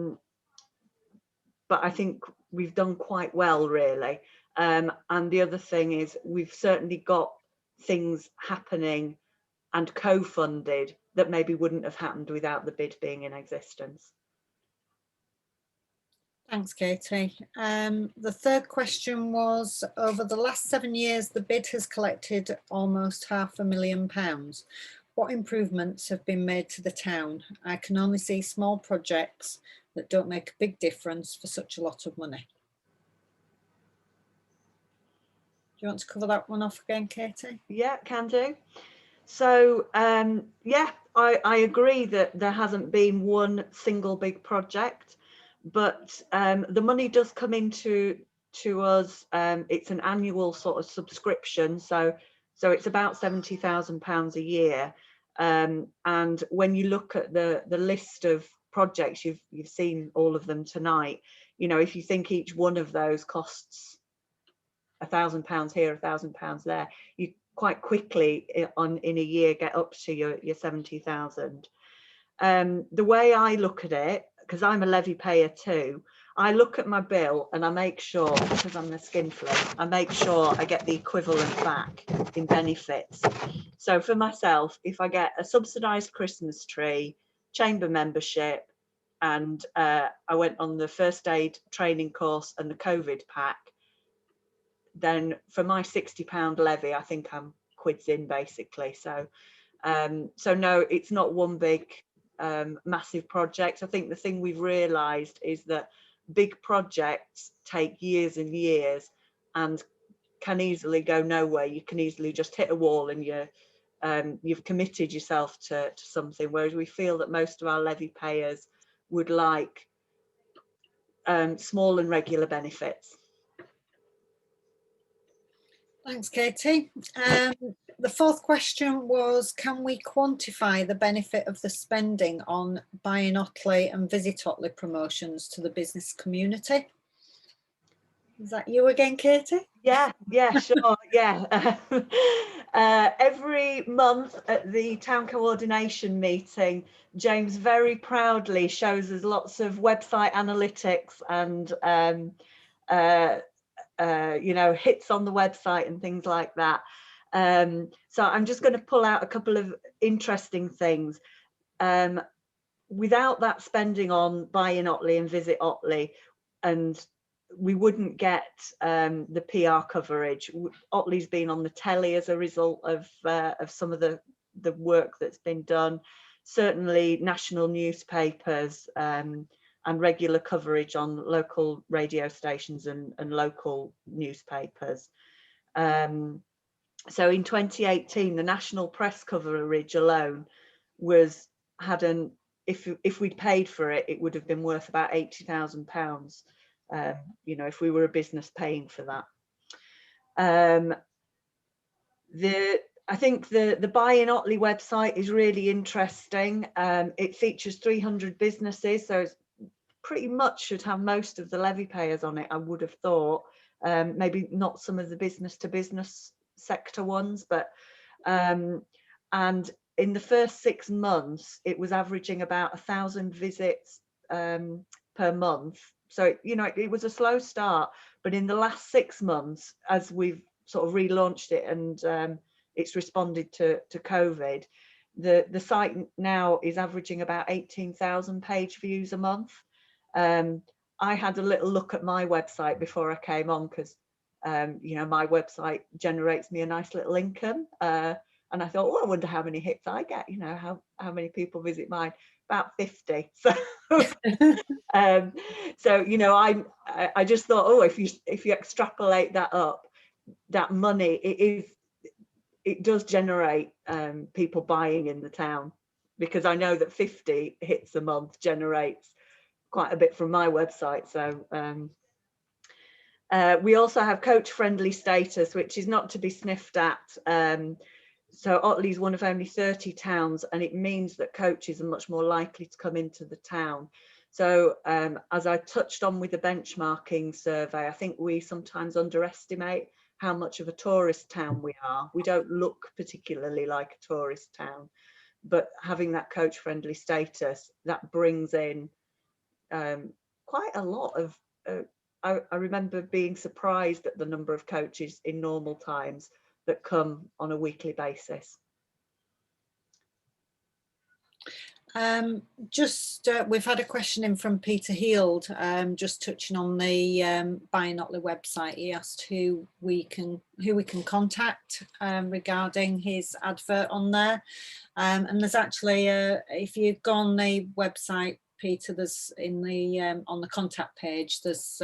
think we've done quite well, really. And the other thing is we've certainly got things happening and co-funded that maybe wouldn't have happened without the bid being in existence. Thanks, Katie. The third question was, over the last 7 years, the bid has collected almost £500,000. What improvements have been made to the town? I can only see small projects that don't make a big difference for such a lot of money. Do you want to cover that one off again, Katie? Yeah, can do. So yeah, I agree that there hasn't been one single big project, but the money does come into us. It's an annual sort of subscription, so it's about £70,000 a year. And when you look at the list of projects, you've seen all of them tonight. You know, if you think each one of those costs £1,000 here, £1,000 there, you quite quickly in a year get up to your 70,000. The way I look at it, because I'm a levy payer too, I look at my bill and I make sure, because I'm a skinflint, I make sure I get the equivalent back in benefits. So for myself, if I get a subsidised Christmas tree, chamber membership, and I went on the first aid training course and the COVID pack, then for my £60 levy, I think I'm quids in basically. So so no, it's not one big massive project. I think the thing we've realised is that big projects take years and years and can easily go nowhere. You can easily just hit a wall and you've committed yourself to something, whereas we feel that most of our levy payers would like small and regular benefits. Thanks, Katie. The fourth question was, can we quantify the benefit of the spending on Buy in Otley and Visit Otley promotions to the business community? Is that you again, Katie? Yeah, sure, yeah. Every month at the town coordination meeting, James very proudly shows us lots of website analytics and you know, hits on the website and things like that. So I'm just going to pull out a couple of interesting things. Without that spending on Buy in Otley and Visit Otley, and we wouldn't get the PR coverage. Otley's been on the telly as a result of some of the work that's been done. Certainly national newspapers and regular coverage on local radio stations and local newspapers. So in 2018, the national press coverage alone if we'd paid for it, it would have been worth about £80,000. You know, if we were a business paying for that. I think the Buy in Otley website is really interesting. It features 300 businesses, so it's pretty much should have most of the levy payers on it, I would have thought. Maybe not some of the business to business sector ones, but and in the first 6 months it was averaging about 1,000 visits per month. So you know, it was a slow start, but in the last 6 months, as we've sort of relaunched it, and it's responded to COVID. The site now is averaging about 18,000 page views a month. I had a little look at my website before I came on, because you know, my website generates me a nice little income, and I thought, oh, I wonder how many hits I get, you know, how many people visit mine. About 50. So so you know, I just thought, oh, if you extrapolate that up, that money, it does generate people buying in the town, because I know that 50 hits a month generates quite a bit from my website. So we also have coach friendly status, which is not to be sniffed at. So Otley is one of only 30 towns, and it means that coaches are much more likely to come into the town. So as I touched on with the benchmarking survey, I think we sometimes underestimate how much of a tourist town we are. We don't look particularly like a tourist town, but having that coach friendly status, that brings in quite a lot of, I remember being surprised at the number of coaches in normal times that come on a weekly basis. We've had a question in from Peter Heald, just touching on the Buying Otley website. He asked who we can contact regarding his advert on there, and there's actually if you go on the website, Peter, there's in the on the contact page, there's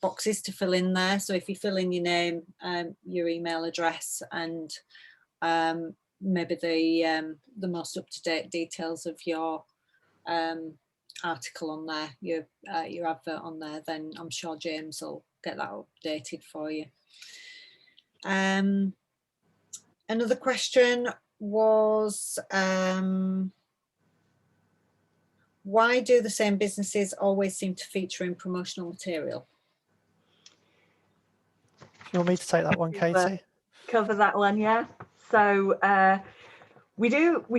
boxes to fill in there. So if you fill in your name, your email address, and maybe the most up-to-date details of your article on there, your advert on there, then I'm sure James will get that updated for you. Another question was, why do the same businesses always seem to feature in promotional material? You want me to take that one, Katie? Cover that one, yeah. So we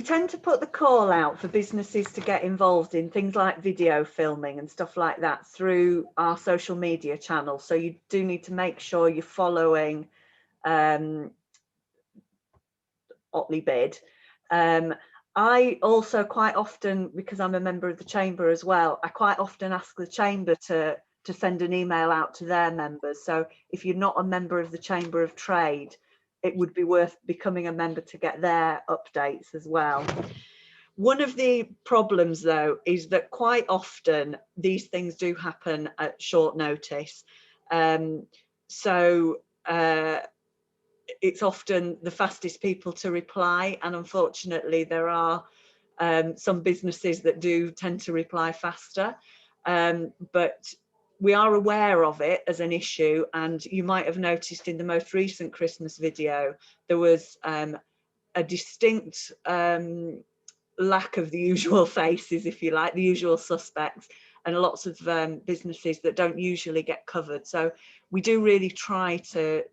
tend to put the call out for businesses to get involved in things like video filming and stuff like that through our social media channels. So you do need to make sure you're following Otley Bid. I also quite often, because I'm a member of the chamber as well, I quite often ask the chamber to send an email out to their members. So if you're not a member of the Chamber of Trade, it would be worth becoming a member to get their updates as well. One of the problems, though, is that quite often these things do happen at short notice. It's often the fastest people to reply, and unfortunately there are some businesses that do tend to reply faster, but we are aware of it as an issue. And you might have noticed in the most recent Christmas video there was a distinct lack of the usual faces, if you like, the usual suspects, and lots of businesses that don't usually get covered. So we do really try to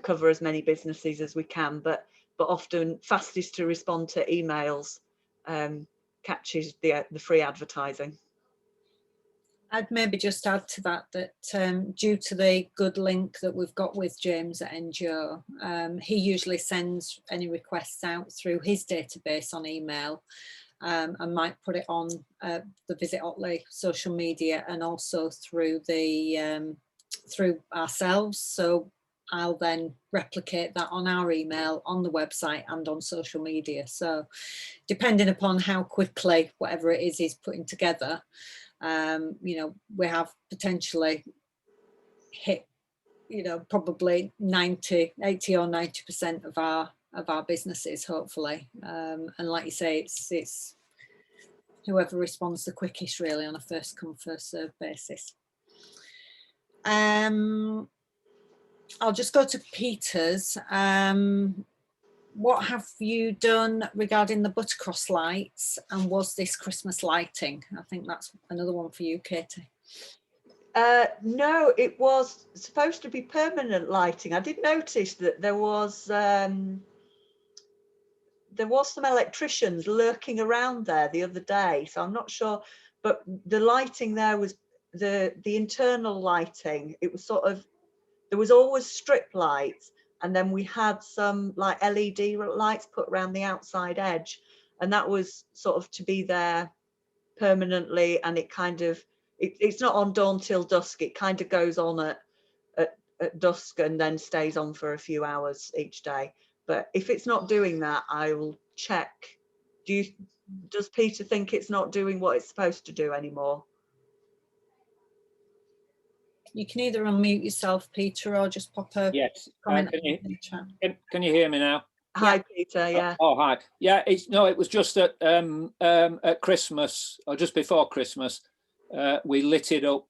cover as many businesses as we can, but often fastest to respond to emails catches the free advertising. I'd maybe just add to that due to the good link that we've got with James at NGO, he usually sends any requests out through his database on email, and might put it on the Visit Otley social media, and also through the through ourselves. So I'll then replicate that on our email, on the website, and on social media. So depending upon how quickly whatever it is he's putting together, you know, we have potentially hit, you know, probably 80 or 90% of our businesses, hopefully. And like you say, it's whoever responds the quickest, really, on a first come first served basis. I'll just go to Peter's. What have you done regarding the Buttercross lights, and was this Christmas lighting? I think that's another one for you, Katie. No, it was supposed to be permanent lighting. I did notice that there was some electricians lurking around there the other day, so I'm not sure, but the lighting there was the internal lighting. It was sort of there was always strip lights, and then we had some like LED lights put around the outside edge, and that was sort of to be there permanently. And it kind of, it's not on dawn till dusk, it kind of goes on at dusk and then stays on for a few hours each day. But if it's not doing that, I will check. Does Peter think it's not doing what it's supposed to do anymore? You can either unmute yourself, Peter, or just pop a Yes. comment in the chat. Can you hear me now? Hi, Peter. Yeah. Oh, hi. Yeah, it was just at Christmas, or just before Christmas, we lit it up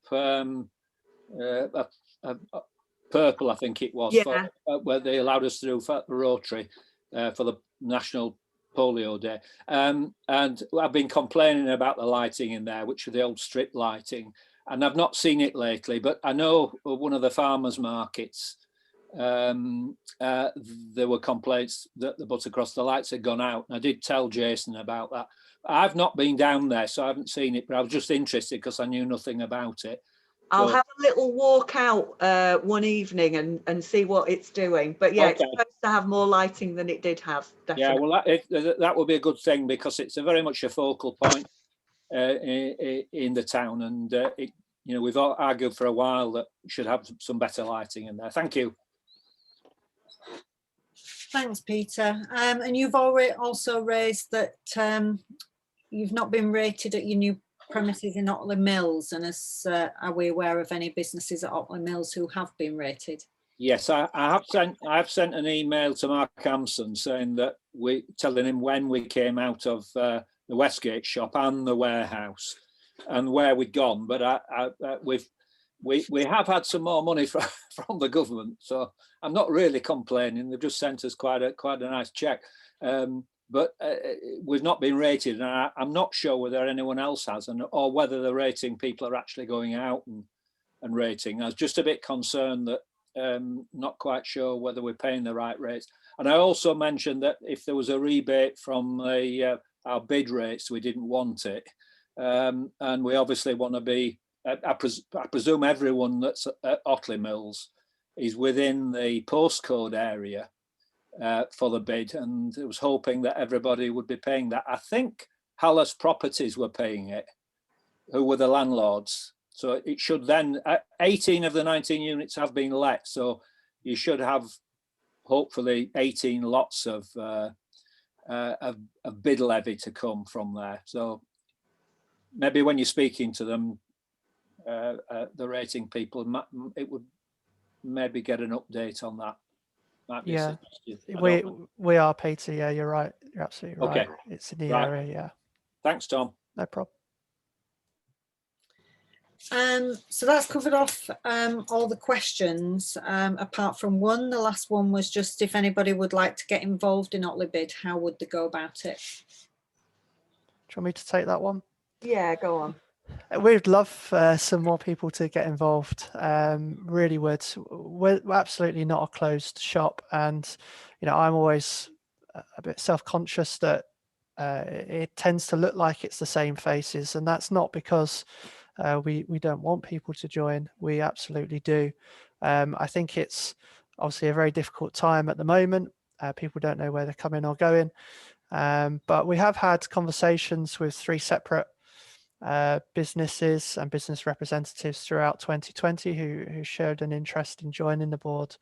purple, I think it was, Yeah. where they allowed us to do for Rotary for the National Polio Day. And I've been complaining about the lighting in there, which are the old strip lighting, and I've not seen it lately, but I know one of the farmers markets, there were complaints that the Buttercross, the lights had gone out. And I did tell Jason about that. I've not been down there, so I haven't seen it, but I was just interested because I knew nothing about it. I'll So, have a little walk out one evening and see what it's doing. But yeah, okay. It's supposed to have more lighting than it did have. Definitely. Yeah, well, that would be a good thing, because it's a very much a focal point in the town, and we've all argued for a while that we should have some better lighting in there. Thank you. Thanks, Peter. And you've already also raised that you've not been rated at your new premises in Otley Mills, and are we aware of any businesses at Otley Mills who have been rated? Yes, I have sent an email to Mark Hampson saying that telling him when we came out of the Westgate shop and the warehouse and where we'd gone, but we have had some more money from the government, so I'm not really complaining. They've just sent us quite a nice check, but we've not been rated, and I'm not sure whether anyone else has, or whether the rating people are actually going out and rating. I was just a bit concerned that not quite sure whether we're paying the right rates. And I also mentioned that if there was a rebate from our bid rates, we didn't want it, and we obviously want to be. I presume everyone that's at Otley Mills is within the postcode area for the bid, and I was hoping that everybody would be paying that. I think Hallis Properties were paying it, who were the landlords. So it should then, 18 of the 19 units have been let, so you should have hopefully 18 lots of bid levy to come from there. So maybe when you're speaking to them, the rating people, it would maybe get an update on that. Yeah, we are, Peter. Yeah, you're right. You're absolutely right. Okay. It's in the area. Yeah. Thanks, Tom. No problem. So that's covered off all the questions, apart from one. The last one was just if anybody would like to get involved in Otley bid, how would they go about it? Do you want me to take that one? Yeah, go on. We'd love some more people to get involved. Really would. We're absolutely not a closed shop, and I'm always a bit self-conscious that it tends to look like it's the same faces, and that's not because we don't want people to join. We absolutely do. I think it's obviously a very difficult time at the moment. People don't know where they're coming or going, but we have had conversations with 3 separate businesses and business representatives throughout 2020 who showed an interest in joining the board,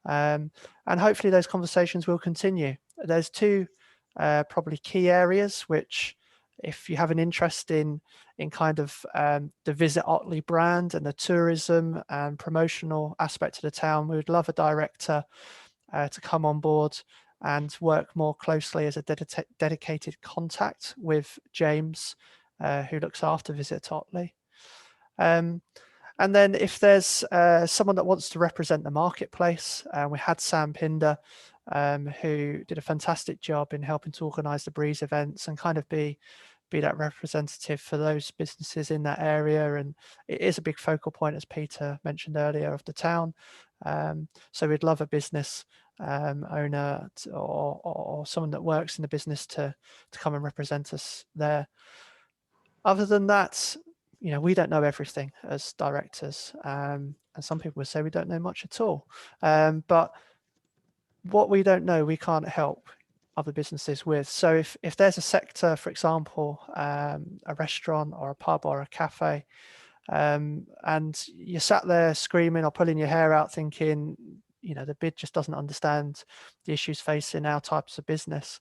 and hopefully those conversations will continue. There's 2 probably key areas which, if you have an interest in kind of the Visit Otley brand and the tourism and promotional aspect of the town, we would love a director to come on board and work more closely as a dedicated contact with James, who looks after Visit Otley. And then if there's someone that wants to represent the marketplace, we had Sam Pinder, who did a fantastic job in helping to organise the Breeze events and kind of be that representative for those businesses in that area. And it is a big focal point, as Peter mentioned earlier, of the town. So we'd love a business owner or someone that works in the business to come and represent us there. Other than that, we don't know everything as directors. and some people would say we don't know much at all. But what we don't know, we can't help other businesses with. So if there's a sector, for example, a restaurant or a pub or a cafe, and you sat there screaming or pulling your hair out thinking, you know, the bid just doesn't understand the issues facing our types of business,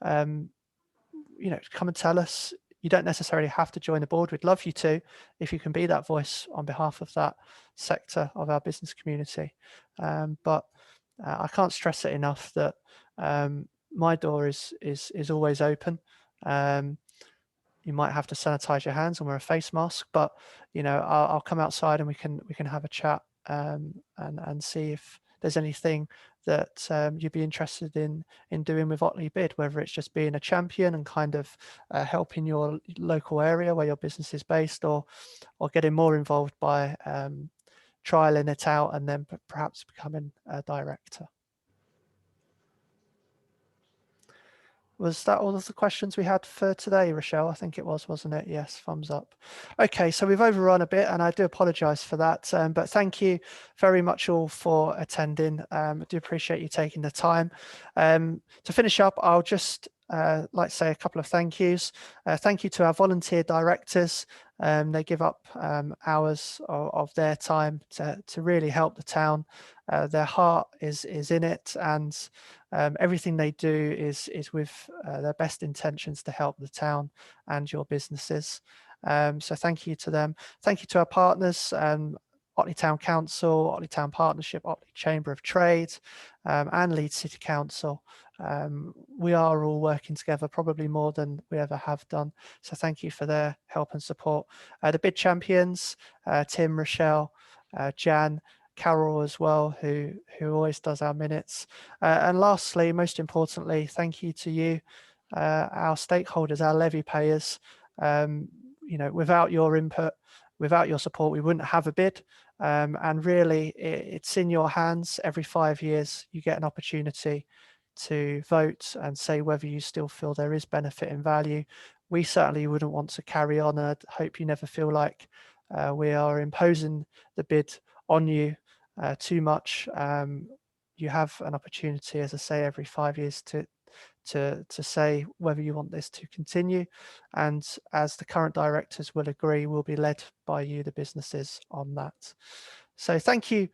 you know, come and tell us. You don't necessarily have to join the board. We'd love you to, if you can be that voice on behalf of that sector of our business community. But I can't stress it enough that my door is always open. You might have to sanitize your hands and wear a face mask, but you know, I'll come outside and we can have a chat and see if there's anything that you'd be interested in doing with Otley Bid, whether it's just being a champion and kind of helping your local area where your business is based, or getting more involved by trialing it out and then perhaps becoming a director. Was that all of the questions we had for today, Rochelle? I think it was, wasn't it? Yes, thumbs up. Okay, so we've overrun a bit and I do apologise for that, but thank you very much all for attending. I do appreciate you taking the time. To finish up, I'll just like to say a couple of thank yous. Thank you to our volunteer directors. They give up hours of their time to really help the town. Their heart is in it, and everything they do is with their best intentions to help the town and your businesses. So thank you to them. Thank you to our partners, Otley Town Council, Otley Town Partnership, Otley Chamber of Trade, and Leeds City Council. We are all working together probably more than we ever have done. So thank you for their help and support. The bid champions, Tim, Rochelle, Jan, Carol as well, who always does our minutes. And lastly, most importantly, thank you to you, our stakeholders, our levy payers. You know, without your input, without your support, we wouldn't have a bid. And really, it's in your hands. Every 5 years, you get an opportunity to vote and say whether you still feel there is benefit and value. We certainly wouldn't want to carry on, and I hope you never feel like we are imposing the bid on you too much. You have an opportunity, as I say, every 5 years to say whether you want this to continue, and as the current directors will agree, will be led by you, the businesses, on that. So thank you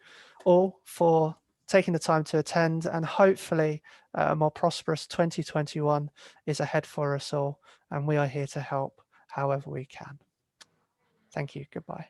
all for taking the time to attend, and hopefully a more prosperous 2021 is ahead for us all, and we are here to help however we can. Thank you. Goodbye.